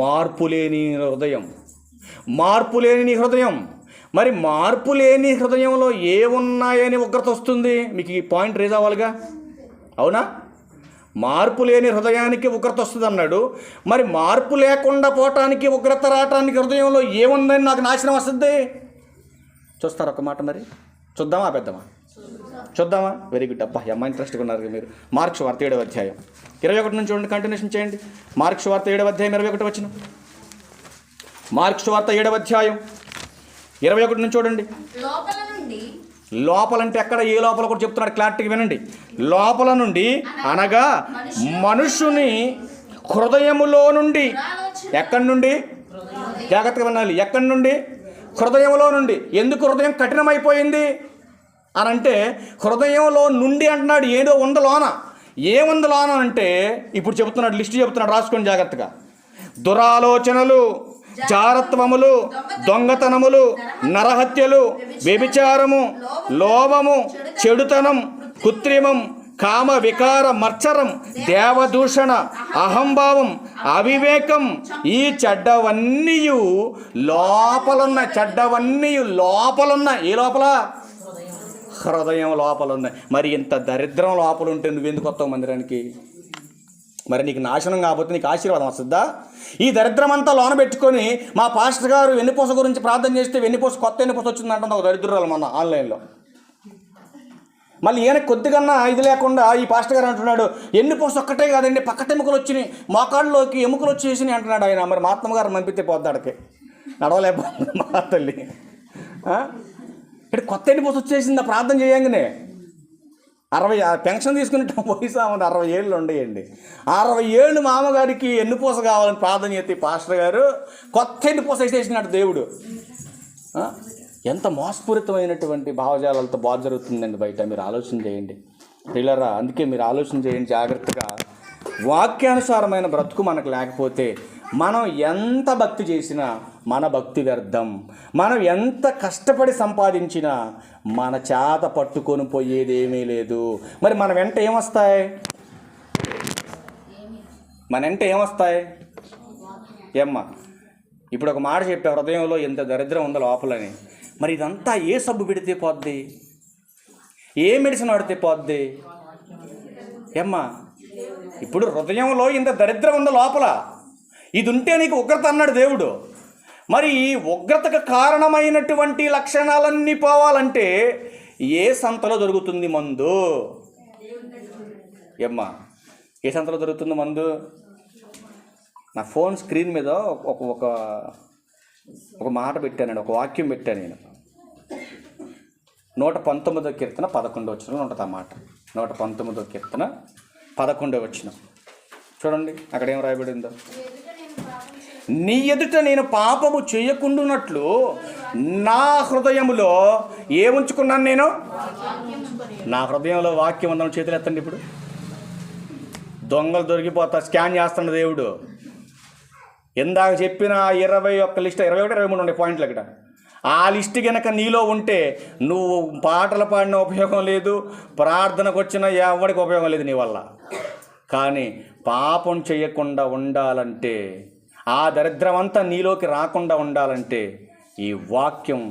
మార్పు లేని హృదయం, మార్పు లేని నీ హృదయం. మరి మార్పు లేని హృదయంలో ఏమున్నాయని ఉగ్రత వస్తుంది? మీకు ఈ పాయింట్ రేజ్ అవ్వాలిగా, అవునా? మార్పు లేని హృదయానికి ఉగ్రత వస్తుంది అన్నాడు. మరి మార్పు లేకుండా పోవటానికి, ఉగ్రత రావటానికి హృదయంలో ఏముందని నాకు నాశనం వస్తుంది? చూస్తారా ఒక మాట? మరి చూద్దామా పెద్దమా? చూద్దామా? Very good. అబ్బా అమ్మ ఇంట్రెస్ట్గా ఉన్నారు మీరు. మార్క్స్ వార్త 7వ అధ్యాయం 21 నుంచి చూడండి, కంటిన్యూషన్ చేయండి. మార్క్స్ వార్త 7వ అధ్యాయం 21 వచ్చిన. మార్క్స్ వార్త 7వ అధ్యాయం 21 నుంచి చూడండి. లోపలంటే ఎక్కడ, ఏ లోపల కూడా చెప్తున్నాడు, క్లారిటీగా వినండి. లోపల నుండి అనగా మనుషుని హృదయములో నుండి. ఎక్కడి నుండి? జాగ్రత్తగా వినాలి. ఎక్కడి నుండి? హృదయంలో నుండి. ఎందుకు హృదయం కఠినమైపోయింది అని అంటే, హృదయంలో నుండి అంటున్నాడు. ఏదో ఉందలోన. ఏముందలోన అంటే ఇప్పుడు చెబుతున్నాడు, లిస్ట్ చెబుతున్నాడు, రాసుకోండి జాగ్రత్తగా. దురాలోచనలు, జారత్వములు, దొంగతనములు, నరహత్యలు, వ్యభిచారము, లోభము, చెడుతనం, కృత్రిమం, కామ వికార మత్సరం, దేవదూషణ, అహంభావం, అవివేకం, ఈ చెడ్డవన్నీ లోపలున్న చెడ్డవన్నీ లోపలున్న. ఏ లోపల? హృదయం లోపల ఉన్నాయి. మరి ఇంత దరిద్రం లోపల ఉంటే నువ్వెందుకు వస్తావు మందిరానికి? మరి నీకు నాశనం కాకపోతే నీకు ఆశీర్వాదం వస్తుందా? ఈ దరిద్రం అంతా లోన పెట్టుకొని మా పాస్టర్ గారు వెన్నుపూస గురించి ప్రార్థన చేస్తే వెన్నుపూస కొత్త వెన్నుపూస వచ్చిందంటే ఒక దరిద్రాలు మొన్న ఆన్లైన్లో. మళ్ళీ ఈయన కొద్దిగన్నా ఇది లేకుండా ఈ పాస్టర్ గారు అంటున్నాడు, ఎన్నుపూస ఒక్కటే కాదండి, పక్కట ఎముకలు వచ్చినాయి, మోకాళ్ళలోకి ఎముకలు వచ్చేసినాయి అంటున్నాడు ఆయన. మరి మా అత్తమ్మ గారు పంపితే పోద్దాడికి నడవలేకపోతుంది మా తల్లి. ఇక్కడ కొత్త ఎన్నుపూస వచ్చేసిందా ప్రార్థన చేయంగానే? 60 పెన్షన్ తీసుకునే వయసు 60 ఏళ్ళు ఉండేయండి. 60 ఏళ్ళు మామగారికి ఎన్నుపూస కావాలని ప్రార్థన చేస్తే పాస్టర్ గారు కొత్త ఎన్నుపూస వేసేసినట్టు దేవుడు. ఎంత మోసపూరితమైనటువంటి భావజాలతో బాధ జరుగుతుందండి బయట. మీరు ఆలోచన చేయండి పిల్లరా. అందుకే మీరు ఆలోచన చేయండి జాగ్రత్తగా. వాక్యానుసారమైన బ్రతుకు మనకు లేకపోతే మనం ఎంత భక్తి చేసినా మన భక్తి వ్యర్థం. మనం ఎంత కష్టపడి సంపాదించినా మన చేత పట్టుకొని పోయేది ఏమీ లేదు. మరి మన వెంట ఏమొస్తాయి? మన వెంట ఏమొస్తాయి? ఏమ్మా ఇప్పుడు ఒక మాట చెప్పే, హృదయంలో ఎంత దరిద్రం ఉందో లోపలని. మరి ఇదంతా ఏ సబ్బు పెడితే పోద్ది? ఏ మెడిసిన్ వాడితే పోద్ది? ఏమ్మా ఇప్పుడు హృదయంలో ఇంత దరిద్రం ఉందో లోపల, ఇది ఉంటే నీకు ఉగ్రత అన్నాడు దేవుడు. మరి ఈ ఉగ్రతకు కారణమైనటువంటి లక్షణాలన్నీ పోవాలంటే ఏ సంతలో దొరుకుతుంది మందు? ఏమ్మా ఏ సంతలో దొరుకుతుంది మందు? నా ఫోన్ స్క్రీన్ మీద ఒక మాట పెట్టానండి, ఒక వాక్యం పెట్టాను నేను. 119వ కీర్తన 11వ వచనంలో ఉంటుంది ఆ మాట. 119వ కీర్తన 11వ వచనం చూడండి, అక్కడ ఏం రాయబడిందో. నీ ఎదుట నేను పాపము చేయకుండానట్లు నా హృదయములో ఏ ఉంచుకున్నాను నేను? నా హృదయంలో వాక్యం ఉందని చేతులు ఎత్తండి. ఇప్పుడు దొంగలు దొరికిపోతా స్కాన్ చేస్తున్నాడు దేవుడు. ఇందాక చెప్పిన 21 లిస్ట్, 21, 23 ఉండే పాయింట్లు అక్కడ. ఆ లిస్ట్ కనుక నీలో ఉంటే నువ్వు పాటలు పాడిన ఉపయోగం లేదు, ప్రార్థనకు వచ్చిన ఎవరికి ఉపయోగం లేదు నీ వల్ల. కానీ పాపం చేయకుండా ఉండాలంటే, ఆ దరిద్రం అంతా నీలోకి రాకుండా ఉండాలంటే ఈ వాక్యం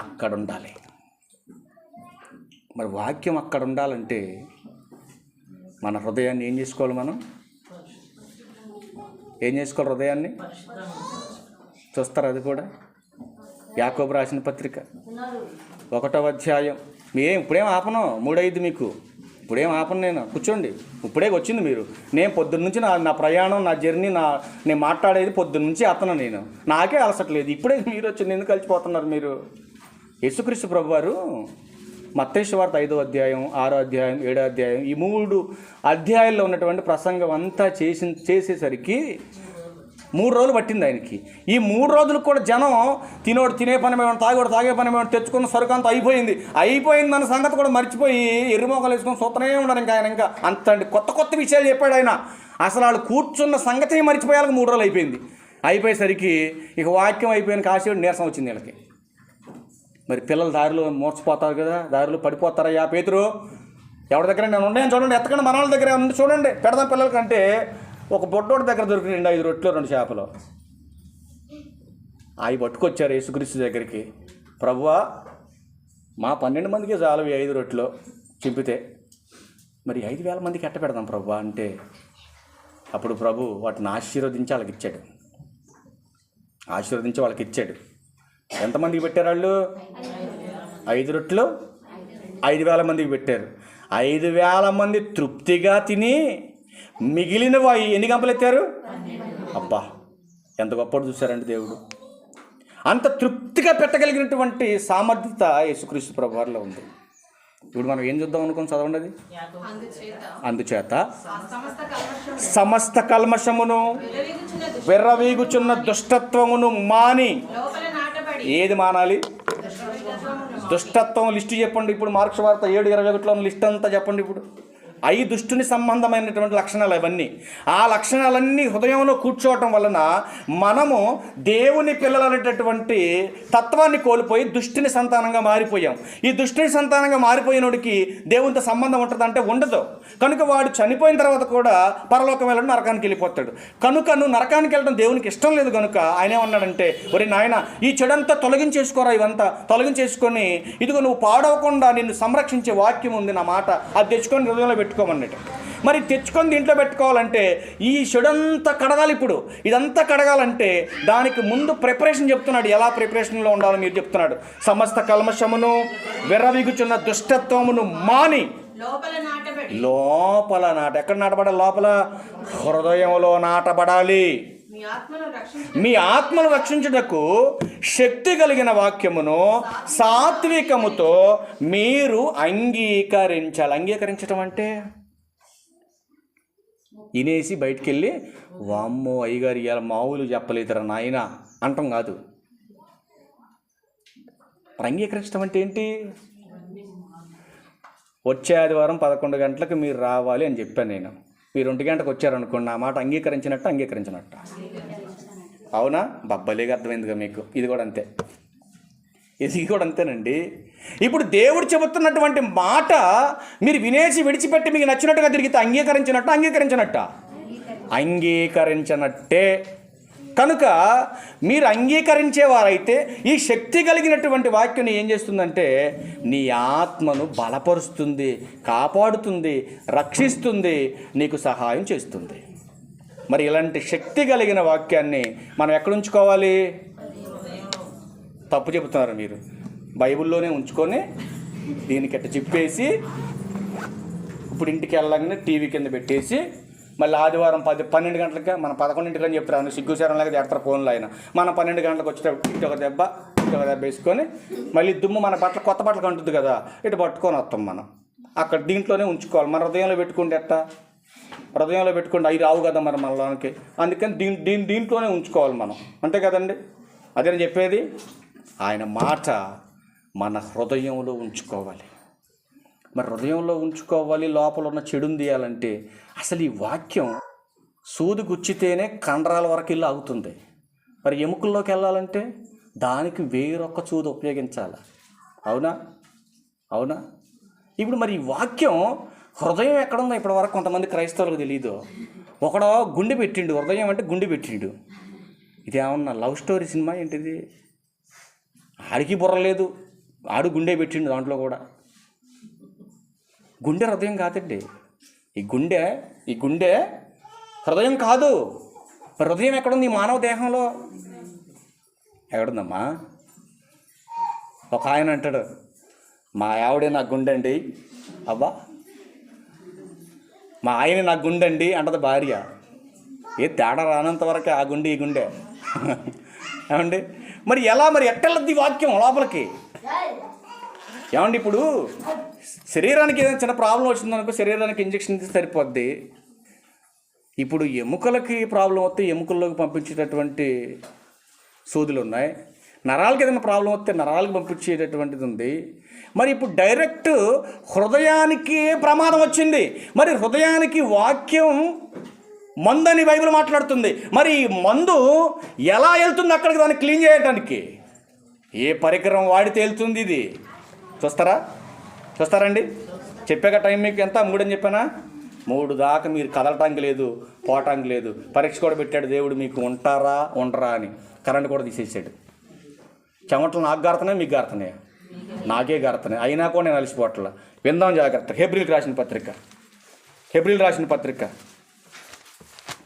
అక్కడ ఉండాలి. మరి వాక్యం అక్కడ ఉండాలంటే మన హృదయాన్ని ఏం చేసుకోవాలి? మనం ఏం చేసుకోవాలి? హృదయాన్ని చూస్తారు. అది కూడా యాకోబు రాసిన పత్రిక 1వ అధ్యాయం. ఇప్పుడేం ఆపను, 3:5 మీకు ఇప్పుడేం ఆపను. నేను కూర్చోండి, ఇప్పుడే వచ్చింది మీరు. నేను పొద్దున్న నుంచి నా ప్రయాణం, నా జర్నీ, నేను మాట్లాడేది పొద్దున్న నుంచి అతను. నేను నాకే అలసట్లేదు. ఇప్పుడే మీరు వచ్చింది, ఎందుకు కలిసిపోతున్నారు మీరు? యేసుక్రీస్తు ప్రభువారు మత్తయి సువార్త 5వ అధ్యాయం, 6వ అధ్యాయం, 7వ అధ్యాయం, ఈ 3 అధ్యాయాల్లో ఉన్నటువంటి ప్రసంగం అంతా చేసేసరికి 3 రోజులు పట్టింది ఆయనకి. ఈ 3 రోజులకు కూడా జనం తినోడు తినే పని మేము, తాగోడు తాగే పని మేము, తెచ్చుకున్న సరుకు అంతా అయిపోయింది అన్న సంగతి కూడా మర్చిపోయి ఎర్రిమోకలు వేసుకొని సూతనే ఉన్నారు. ఇంకా అంత కొత్త విషయాలు చెప్పాడు ఆయన. అసలు వాళ్ళు కూర్చున్న సంగతి మర్చిపోయాలకు 3 రోజులు అయిపోయింది. అయిపోయేసరికి ఇక వాక్యం అయిపోయిన కాసేపు నీరసం వచ్చింది వీళ్ళకి. మరి పిల్లలు దారిలో మోర్చిపోతారు కదా, దారిలో పడిపోతారయ్యా. పేతురు ఎవరి దగ్గర నేను ఉన్నాయని చూడండి, ఎత్తకండి మన వాళ్ళ దగ్గర ఉండి చూడండి, పెడదాం పిల్లలకంటే ఒక బొడ్డోడి దగ్గర దొరికింది 5 రొట్టెలు 2 చేపలు. అవి పట్టుకొచ్చారు యేసుక్రీస్తు దగ్గరికి. ప్రభువా మా 12 మందికి చాలు 5 రొట్టెలు చింపితే, మరి 5,000 మందికి ఎట్ట పెడదాం ప్రభువా అంటే, అప్పుడు ప్రభు వాటిని ఆశీర్వదించి వాళ్ళకి ఇచ్చాడు. ఆశీర్వదించి వాళ్ళకి ఇచ్చాడు. ఎంతమందికి పెట్టారు వాళ్ళు? 5 రొట్టెలు 5,000 మందికి పెట్టారు. 5,000 మంది తృప్తిగా తిని మిగిలినవి ఎన్ని గంపలు ఎత్తారు? అబ్బా ఎంత గొప్పడు చూశారండి దేవుడు. అంత తృప్తిగా పెట్టగలిగినటువంటి సామర్థ్యత యేసుక్రీస్తు ప్రభువారిలో ఉంది. ఇప్పుడు మనం ఏం చూద్దాం అనుకుని చదవండి అది. అందుచేత సమస్త సమస్త కల్మషము కల్మషమును విర్రవీగుచున్న విర్రవీగుచున్న దుష్టత్వమును మాని. లోపల నాటబడి ఏది మానాలి? దుష్టత్వమును దుష్టత్వం లిస్టు చెప్పండి. ఇప్పుడు మార్క్స్ వార్త 7:21లో లిస్ట్ అంతా చెప్పండి. ఇప్పుడు అవి దుష్టుని సంబంధమైనటువంటి లక్షణాలు అవన్నీ. ఆ లక్షణాలన్నీ హృదయంలో కూర్చోవటం వలన మనము దేవుని పిల్లలనేటటువంటి తత్వాన్ని కోల్పోయి దుష్టుని సంతానంగా మారిపోయాం. ఈ దుష్టుని సంతానంగా మారిపోయినోడికి దేవునితో సంబంధం ఉంటుందంటే ఉండదు. కనుక వాడు చనిపోయిన తర్వాత కూడా పరలోకం వెళ్ళడం, నరకానికి వెళ్ళిపోతాడు. కనుక నువ్వు నరకానికి వెళ్ళడం దేవునికి ఇష్టం లేదు. కనుక ఆయన ఏమన్నాడంటే, ఒరే నాయన, ఈ చెడంతా తొలగించేసుకోరా, ఇవంతా తొలగించేసుకొని ఇదిగో నువ్వు పాడవకుండా నిన్ను సంరక్షించే వాక్యం ఉంది, నా మాట, అది తెచ్చుకొని హృదయంలో పెట్టుకోమన్నట్టు. మరి తెచ్చుకొని దీంట్లో పెట్టుకోవాలంటే ఈ చెడంతా కడగాలి. ఇప్పుడు ఇదంతా కడగాలంటే దానికి ముందు ప్రిపరేషన్ చెప్తున్నాడు. ఎలా ప్రిపరేషన్లో ఉండాలో మీరు చెప్తున్నాడు. సమస్త కల్మషమును విర్రవీగుచున్న దుష్టత్వమును మాని. లోపల నాటబడి లోపల ఎక్కడ నాటబడాలి? లోపల హృదయంలో నాటబడాలి. మీ ఆత్మను రక్షించు మీ ఆత్మను రక్షించుటకు శక్తి కలిగిన వాక్యమును సాత్వికముతో మీరు అంగీకరించాలి. అంగీకరించడం అంటే వినేసి బయటికి వెళ్ళి, వామ్మో అయ్యగారు ఇవాళ మామూలు చెప్పలేదురా నాయన అంటాం కాదు. అంగీకరించడం అంటే ఏంటి? వచ్చే ఆదివారం 11 గంటలకు మీరు రావాలి అని చెప్పాను నేను. మీరు 2 గంటలకు వచ్చారనుకోండి, నా మాట అంగీకరించినట్టు అంగీకరించినట్ట. అవునా? బబ్బలేగా అర్థమైందిగా మీకు. ఇది కూడా అంతే, ఇది కూడా అంతేనండి. ఇప్పుడు దేవుడు చెబుతున్నటువంటి మాట మీరు వినేసి విడిచిపెట్టి మీకు నచ్చినట్టుగా తిరిగితే అంగీకరించినట్టు అంగీకరించినట్టే. కనుక మీరు అంగీకరించేవారైతే ఈ శక్తి కలిగినటువంటి వాక్యం ఏం చేస్తుందంటే నీ ఆత్మను బలపరుస్తుంది, కాపాడుతుంది, రక్షిస్తుంది, నీకు సహాయం చేస్తుంది. మరి ఇలాంటి శక్తి కలిగిన వాక్యాన్ని మనం ఎక్కడ ఉంచుకోవాలి? తప్పు చెబుతున్నారు మీరు. బైబిల్లోనే ఉంచుకొని దీనికి అట్ట చెప్పేసి ఇప్పుడు ఇంటికి వెళ్ళగానే టీవీ కింద పెట్టేసి మళ్ళీ ఆదివారం 12 గంటలకి మన 11 అని చెప్తారు. సిగ్గుసారంలాగా చేస్తారు ఫోన్లో. ఆయన మనం 12 గంటలకు వచ్చేటప్పుడు ఇటు ఒక దెబ్బ వేసుకొని మళ్ళీ దుమ్ము మన బట్టలు, కొత్త బట్టలు అంటుంది కదా, ఇటు పట్టుకొని వస్తాం మనం. అక్కడ దీంట్లోనే ఉంచుకోవాలి. మన హృదయంలో పెట్టుకుంటే ఎట్టా? హృదయంలో పెట్టుకుంటే అవి రావు కదా మరి మనలోనికి. అందుకని దీంట్లోనే ఉంచుకోవాలి మనం, అంతే కదండి. అదే నేను చెప్పేది. ఆయన మాట మన హృదయంలో ఉంచుకోవాలి. మరి హృదయంలో ఉంచుకోవాలి. లోపల ఉన్న చెడుని తీయాలంటే అసలు ఈ వాక్యం సూది గుచ్చితేనే కండరాల వరకు వెళ్ళి ఆగుతుంది. మరి ఎముకల్లోకి వెళ్ళాలంటే దానికి వేరొక సూది ఉపయోగించాలి. అవునా? ఇప్పుడు మరి ఈ వాక్యం హృదయం ఎక్కడుందో ఇప్పటివరకు కొంతమంది క్రైస్తవులకు తెలియదు. ఒకడో గుండె పెట్టిండు, హృదయం అంటే గుండె పెట్టిండు. ఇదేమన్నా లవ్ స్టోరీ సినిమా ఏంటిది? ఆడికి బుర్రలేదు, ఆడు గుండె పెట్టిండు. దాంట్లో కూడా గుండె హృదయం కాదండి. ఈ గుండె హృదయం కాదు. హృదయం ఎక్కడుంది? ఈ మానవ దేహంలో ఎక్కడుందమ్మా? ఒక ఆయన అంటాడు, మా ఆవిడే నాకు గుండె అండి. అబ్బా, మా ఆయన నాకు గుండె అండి అంటది భార్య. ఏ తేడా రానంత వరకే ఆ గుండె ఈ గుండె. ఏమండి? మరి ఎట్టెళ్ళద్ది వాక్యం లోపలికి? ఏమండి, ఇప్పుడు శరీరానికి ఏదైనా చిన్న ప్రాబ్లం వచ్చిందనుకో శరీరానికి ఇంజక్షన్ ఇస్తే సరిపోద్ది. ఇప్పుడు ఎముకలకి ప్రాబ్లం వస్తే ఎముకల్లోకి పంపించేటటువంటి సూదులు ఉన్నాయి. నరాలకి ఏదైనా ప్రాబ్లం వస్తే నరాలకు పంపించేటటువంటిది ఉంది. మరి ఇప్పుడు డైరెక్ట్ హృదయానికి ప్రమాదం వచ్చింది. మరి హృదయానికి వాక్యం మందు అని బైబిల్ మాట్లాడుతుంది. మరి ఈ మందు ఎలా వెళ్తుంది అక్కడికి? దాన్ని క్లీన్ చేయడానికి ఏ పరికరం వాడితే వెళ్తుంది? ఇది చూస్తారండి? చెప్పాక టైం మీకు ఎంత? 3 అని చెప్పానా? 3 దాకా మీరు కదలటానికి లేదు, పోవటానికి లేదు. పరీక్ష కూడా పెట్టాడు దేవుడు, మీకు ఉంటారా ఉండరా అని. కరెంట్ కూడా తీసేసాడు. చెమటలు నాకు గారుతున్నాయి, మీకు గారుతున్నాయా? నాకే గారుతున్నాయి. అయినా కూడా నేను అలసిపోవట్లా. విందాం జాగ్రత్త. హెబ్రీలు రాసిన పత్రిక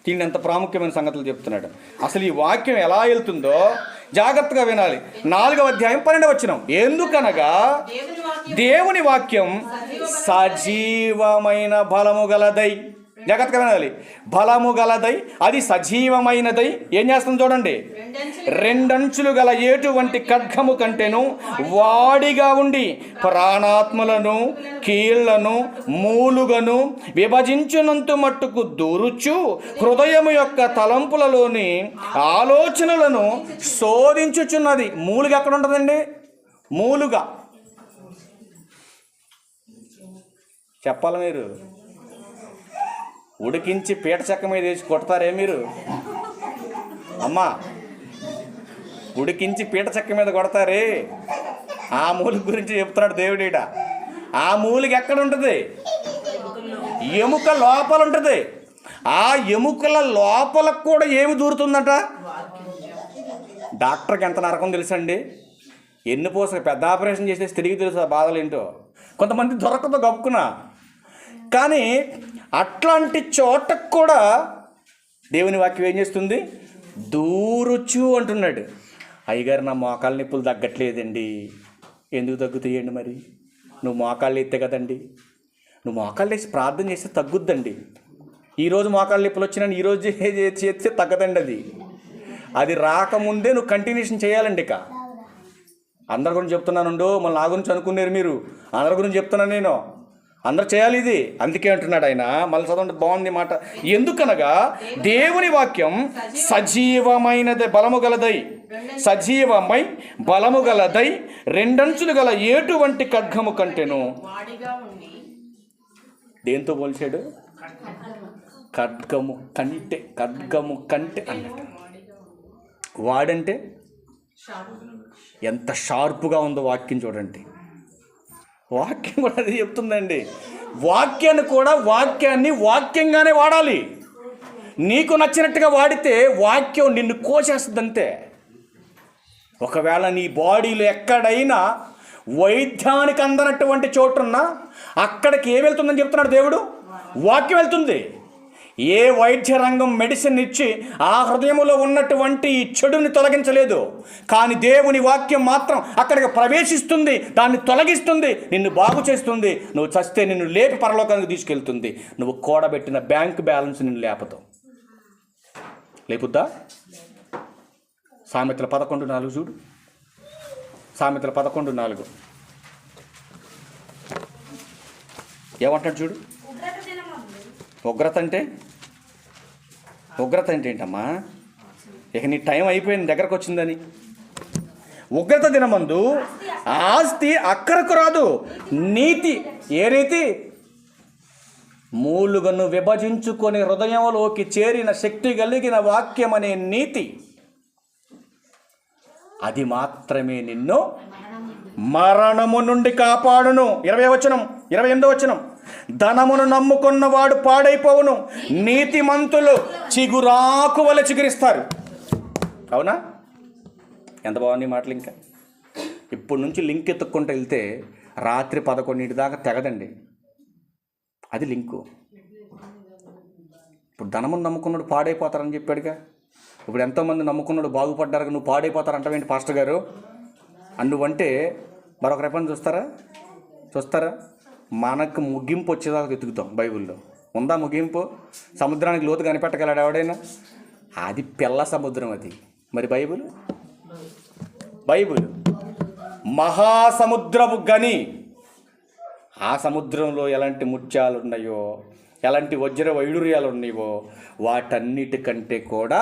దీన్ని ఎంత ప్రాముఖ్యమైన సంగతులు చెప్తున్నాడు. అసలు ఈ వాక్యం ఎలా వెళ్తుందో జాగ్రత్తగా వినాలి. 4వ అధ్యాయం 12వ వచనం. ఎందుకనగా దేవుని వాక్యం సజీవమైన బలము గలదై జాగ్రత్తగా బలము గలదై, అది సజీవమైనదై, ఏం చేస్తుంది చూడండి, రెండంచులు గల ఎటువంటి ఖడ్గము కంటేను వాడిగా ఉండి ప్రాణాత్మలను కీళ్లను మూలుగను విభజించునంత మట్టుకు దూరుచు హృదయము యొక్క తలంపులలోని ఆలోచనలను శోధించుచున్నది. మూలుగా ఎక్కడ ఉంటుందండి? మూలుగా చెప్పాలి మీరు. ఉడికించి పీట చెక్క మీద వేసి కొడతారే మీరు? అమ్మా, ఉడికించి పీట చెక్క మీద కొడతారే, ఆ మూలిక గురించి చెప్తున్నాడు దేవుడీడ. ఆ మూలిక ఎక్కడ ఉంటుంది? ఎముక లోపల ఉంటుంది. ఆ ఎముకల లోపలకు కూడా ఏమి దూరుతుందట? డాక్టర్కి ఎంత నరకం తెలుసండి. ఎన్నుపోస పెద్ద ఆపరేషన్ చేసేసి తిరిగి తెలుసు ఆ బాధలు ఏంటో. కొంతమంది దొరకదు గప్పుకున్నా. కానీ అట్లాంటి చోటకు కూడా దేవుని వాక్యం ఏం చేస్తుంది? దూరుచు అంటున్నాడు. అయ్యగారు, నా మోకాళ్ళ నొప్పులు తగ్గట్లేదండి. ఎందుకు తగ్గుతాయండి? మరి నువ్వు మోకాళ్ళు ఎత్తే కదండి. నువ్వు మోకాళ్ళు వేసి ప్రార్థన చేస్తే తగ్గుద్దండి. ఈరోజు మోకాళ్ళ నొప్పులు వచ్చినా ఈరోజు చేస్తే తగ్గదండి. అది రాకముందే నువ్వు కంటిన్యూషన్ చేయాలండి. ఇక అందరి గురించి చెప్తున్నాను, మళ్ళీ నా గురించి అనుకున్నారు మీరు. అందరి గురించి చెప్తున్నాను నేను. అందరు చేయాలి ఇది. అందుకే అంటున్నాడు ఆయన. మళ్ళీ చదవండి, బాగుంది మాట. ఎందుకనగా దేవుని వాక్యం సజీవమైనది, బలము గలదై, సజీవమై బలము గలదై, రెండంచులు గల ఎటువంటి ఖడ్గము కంటేను. దేంతో పోల్చాడు? ఖడ్గము కంటే, ఖడ్గము కంటే అన్నట్టు. వాడంటే ఎంత షార్పుగా ఉందో వాక్యం చూడండి. వాక్యం కూడా అది చెప్తుందండి. వాక్యాన్ని కూడా వాక్యంగానే వాడాలి. నీకు నచ్చినట్టుగా వాడితే వాక్యం నిన్ను కోసేస్తుంది అంతే. ఒకవేళ నీ బాడీలో ఎక్కడైనా వైద్యానికి అందనటువంటి చోటున్నా అక్కడికి ఏం వెళ్తుందని చెప్తున్నాడు దేవుడు? వాక్యం వెళ్తుంది. ఏ వైద్య రంగం మెడిసిన్ ఇచ్చి ఆ హృదయంలో ఉన్నటువంటి చెడుని తొలగించలేదు. కానీ దేవుని వాక్యం మాత్రం అక్కడికి ప్రవేశిస్తుంది, దాన్ని తొలగిస్తుంది, నిన్ను బాగు చేస్తుంది. నువ్వు చస్తే నిన్ను లేపి పరలోకానికి తీసుకెళ్తుంది. నువ్వు కూడబెట్టిన బ్యాంక్ బ్యాలెన్స్ నిన్ను లేపుతావు. లేపుద్దా? సామెతల 11:4 చూడు. సామెతల 11:4 ఏమంటాడు చూడు. ఉగ్రత అంటే ఏంటమ్మా? ఇక నీ టైం అయిపోయింది, దగ్గరకు వచ్చిందని. ఉగ్రత దినమందు ఆస్తి అక్కరకు రాదు, నీతి. ఏ రీతి? మూలుగను విభజించుకొని హృదయంలోకి చేరిన శక్తి కలిగిన వాక్యం అనే నీతి, అది మాత్రమే నిన్ను మరణము నుండి కాపాడును. 28వ వచనం. ధనమును నమ్ముకున్నవాడు పాడైపోవును, నీతిమంతులు చిగురాకు వలె చిగురిస్తారు. అవునా? ఎంత బాగుంది మాటలు. ఇంకా ఇప్పటి నుంచి లింక్ ఎత్తుక్కుంటూ వెళ్తే రాత్రి 11 దాకా తెగదండి. అది లింకు. ఇప్పుడు ధనమును నమ్ముకున్నాడు పాడైపోతారని చెప్పాడుగా. ఇప్పుడు ఎంతోమంది నమ్ముకున్నాడు బాగుపడ్డారు, నువ్వు పాడైపోతారంటావేంటి పాస్టర్ గారు? నువ్వంటే మరొక రేపని చూస్తారా? మనకు ముగింపు వచ్చేదాకా వెతుకుతాం. బైబిల్లో ఉందా ముగింపు? సముద్రానికి లోతు కనిపెట్టగలడు ఎవడైనా? అది పిల్ల సముద్రం అది. మరి బైబిల్ మహాసముద్రపు గని. ఆ సముద్రంలో ఎలాంటి ముత్యాలు ఉన్నాయో, ఎలాంటి వజ్ర వైడూర్యాలు ఉన్నాయో వాటన్నిటికంటే కూడా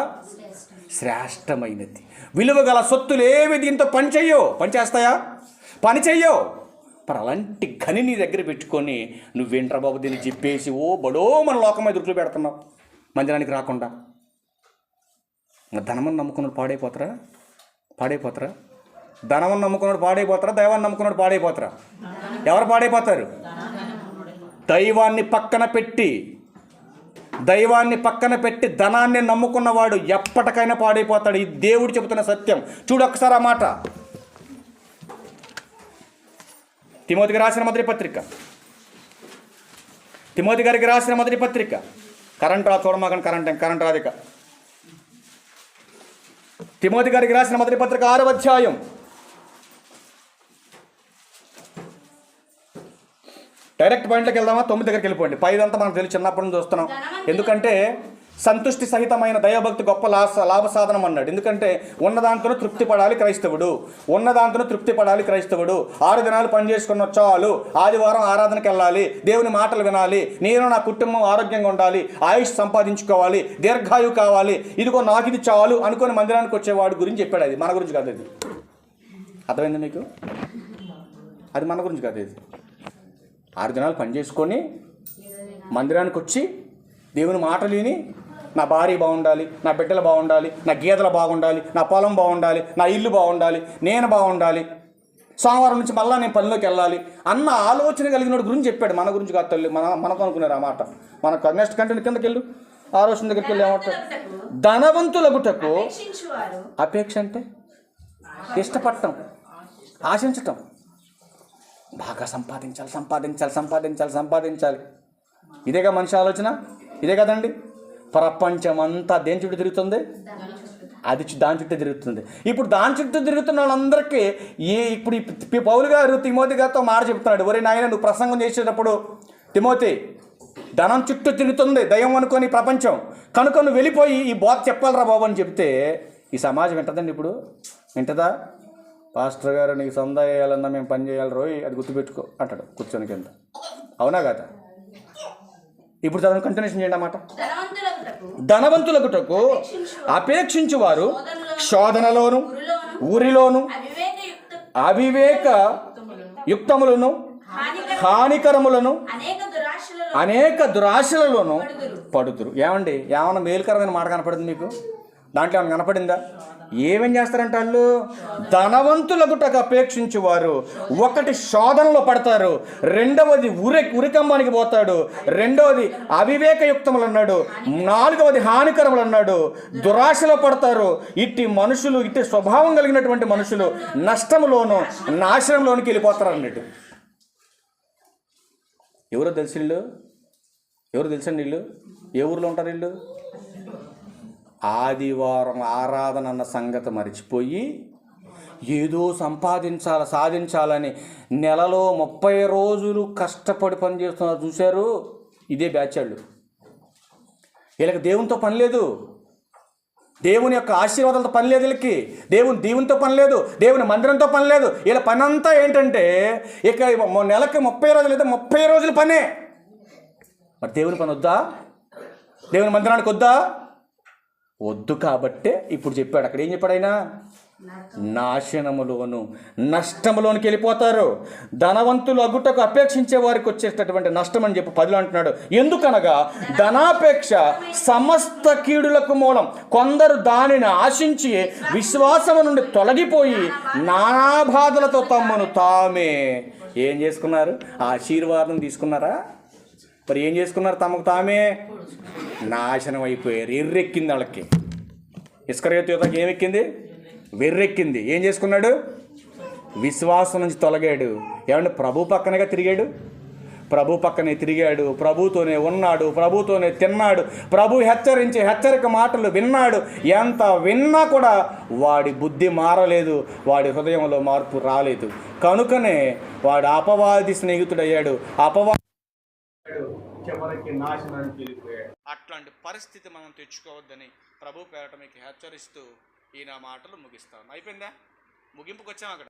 శ్రేష్టమైనది. విలువగల సొత్తులు ఏవి దీంతో పనిచేస్తాయా? పని చెయ్యో. మరి అలాంటి గని నీ దగ్గర పెట్టుకొని నువ్వేంట్రా బాబు దీన్ని చెప్పేసి బడో మన లోకం మీద దృష్టిలో పెడుతున్నావు మందిరానికి రాకుండా. ధనమని నమ్ముకున్నాడు పాడైపోతారా? ధనమని నమ్ముకున్నాడు పాడైపోతారా? దైవాన్ని నమ్ముకున్నాడు పాడైపోతారా? ఎవరు పాడైపోతారు? దైవాన్ని పక్కన పెట్టి ధనాన్ని నమ్ముకున్నవాడు ఎప్పటికైనా పాడైపోతాడు. ఈ దేవుడు చెబుతున్న సత్యం. చూడు ఒకసారి ఆ మాట. తిమోతి గారికి రాసిన మొదటి పత్రిక. కరెంట్ రా చూడమాకండి, కరెంట్ రాదిక. తిమోతి గారికి రాసిన మొదటి పత్రిక 6వ అధ్యాయం డైరెక్ట్ పాయింట్లోకి వెళ్దామా? 9 దగ్గరికి వెళ్ళిపోండి. 5 అంతా మనకు తెలిసి చిన్నప్పటి నుంచి చూస్తున్నాం. ఎందుకంటే సంతుష్టి సహితమైన దయాభక్తి గొప్ప లాభ సాధనం అన్నాడు. ఎందుకంటే ఉన్నదాంతో తృప్తి పడాలి క్రైస్తవుడు. ఉన్నదాంతో తృప్తి పడాలి క్రైస్తవుడు. 6 దినాలు పని చేసుకున్న చాలు, ఆదివారం ఆరాధనకి వెళ్ళాలి, దేవుని మాటలు వినాలి, నేను నా కుటుంబం ఆరోగ్యంగా ఉండాలి, ఆయుష్ సంపాదించుకోవాలి, దీర్ఘాయువు కావాలి, ఇదిగో నాకు ఇది చాలు అనుకొని మందిరానికి వచ్చేవాడు గురించి చెప్పాడు. అది మన గురించి కాదు. అది అర్థమైంది మీకు? అది మన గురించి కాదు. ఇది 6 దినాలు పని చేసుకొని మందిరానికి వచ్చి దేవుని మాటలు విని నా భార్య బాగుండాలి, నా బిడ్డలు బాగుండాలి, నా గేదెలు బాగుండాలి, నా పొలం బాగుండాలి, నా ఇల్లు బాగుండాలి, నేను బాగుండాలి, సోమవారం నుంచి మళ్ళీ నేను పనిలోకి వెళ్ళాలి అన్న ఆలోచన కలిగిన గురించి చెప్పాడు. మన గురించి కాదు తల్లి. మనకు అనుకున్నారు ఆ మాట. మన నెక్స్ట్ కంటెంట్ కిందకి వెళ్ళు, ఆలోచన దగ్గరికి వెళ్ళి ఏమంటారు? ధనవంతులగుటకు అపేక్ష అంటే ఇష్టపడటం, ఆశించటం, బాగా సంపాదించాలి సంపాదించాలి సంపాదించాలి సంపాదించాలి. ఇదేగా మనిషి ఆలోచన, ఇదే కదండి. ప్రపంచం అంతా దేని చుట్టూ తిరుగుతుంది? అది దాని చుట్టూ తిరుగుతుంది. ఇప్పుడు దాని చుట్టూ తిరుగుతున్న వాళ్ళందరికీ ఇప్పుడు పౌలు గారు తిమోతి గారితో మాట చెప్తున్నాడు, ఒరే నాయన నువ్వు ప్రసంగం చేసేటప్పుడు తిమోతి, ధనం చుట్టూ తిరుగుతుంది దయ్యం అనుకొని ప్రపంచం, కనుక నువ్వు వెళ్ళిపోయి ఈ బోధ చెప్పాలరా బాబు అని చెప్తే ఈ సమాజం వింటదండి? ఇప్పుడు వింటదా? పాస్టర్ గారు నీకు సందా వేయాలన్నా మేము పని చేయాలి రోయ్, అది గుర్తుపెట్టుకో అంటాడు కూర్చొని కింద. అవునా కదా? ఇప్పుడు చదువు కంటిన్యూషన్ చేయండి అన్నమాట. ధనవంతులకుటకు అపేక్షించు వారు శోధనలోను ఊరిలోను అవివేక యుక్తములను హానికరములను అనేక దురాశలలోనూ పడుతురు. ఏమండి, ఏమన్నా మేలుకరమైన మాట కనపడింది మీకు? దాంట్లో ఏమైనా కనపడిందా? ఏమేం చేస్తారంటే వాళ్ళు ధనవంతులగుటకు అపేక్షించేవారు ఒకటి శోధనలో పడతారు, రెండవది ఉరికంబానికి పోతాడు, రెండవది అవివేకయుక్తములు అన్నాడు, నాలుగవది హానికరములు అన్నాడు, దురాశలో పడతారు. ఇట్టి మనుషులు, ఇట్టి స్వభావం కలిగినటువంటి మనుషులు నష్టములోను నాశనంలోనికి వెళ్ళిపోతారు అన్నట్టు. ఎవరో తెలిసి వీళ్ళు? ఎవరు తెలుసండి వీళ్ళు? ఏ ఊర్లో ఉంటారు వీళ్ళు? ఆదివారం ఆరాధన అన్న సంగతి మర్చిపోయి ఏదో సాధించాలని నెలలో 30 రోజులు కష్టపడి పనిచేస్తున్నారు. చూశారు? ఇదే బ్యాచ్ వాళ్ళు. వీళ్ళకి దేవునితో పని లేదు, దేవుని యొక్క ఆశీర్వాదాలతో పని లేదు, వీళ్ళకి దేవునితో పని లేదు, దేవుని మందిరంతో పని లేదు. వీళ్ళ పని అంతా ఏంటంటే ఇక నెలకి 30 రోజులు అయితే 30 రోజుల పనే. మరి దేవుని పని వద్దా? దేవుని మందిరానికి వద్దా? వద్దు. కాబట్టే ఇప్పుడు చెప్పాడు. అక్కడ ఏం చెప్పాడు ఆయన? నాశనములోను నష్టములోనికి వెళ్ళిపోతారు. ధనవంతులు అగుటకు అపేక్షించే వారికి వచ్చేటటువంటి నష్టం అని చెప్పి 10లో అంటున్నాడు. ఎందుకనగా ధనాపేక్ష సమస్త కీడులకు మూలం. కొందరు దానిని ఆశించి విశ్వాసము నుండి తొలగిపోయి నానా బాధలతో తమను తామే ఏం చేసుకున్నారు? ఆశీర్వాదం తీసుకున్నారా? మరి ఏం చేసుకున్నారు? తమకు తామే నాశనం అయిపోయారు. ఎర్రెక్కింది వాళ్ళకి. ఇస్కరియోతు యూదాకి ఏమెక్కింది? వెర్రెక్కింది. ఏం చేసుకున్నాడు? విశ్వాసం నుంచి తొలగాడు. ఏమంటే ప్రభు పక్కనగా తిరిగాడు, ప్రభు పక్కనే తిరిగాడు, ప్రభుతోనే ఉన్నాడు, ప్రభుతోనే తిన్నాడు, ప్రభు హెచ్చరించే హెచ్చరిక మాటలు విన్నాడు. ఎంత విన్నా కూడా వాడి బుద్ధి మారలేదు, వాడి హృదయంలో మార్పు రాలేదు. కనుకనే వాడు అపవాది స్నేహితుడయ్యాడు, చివరికి నాశనానికి వెళ్ళిపోయాడు. అట్లాంటి పరిస్థితి మనం తెచ్చుకోవద్దని ప్రభు పేరట మీకు హెచ్చరిస్తూ ఈ నా మాటలు ముగిస్తాను. అయిపోయిందా? ముగింపుకి వచ్చాం అక్కడ.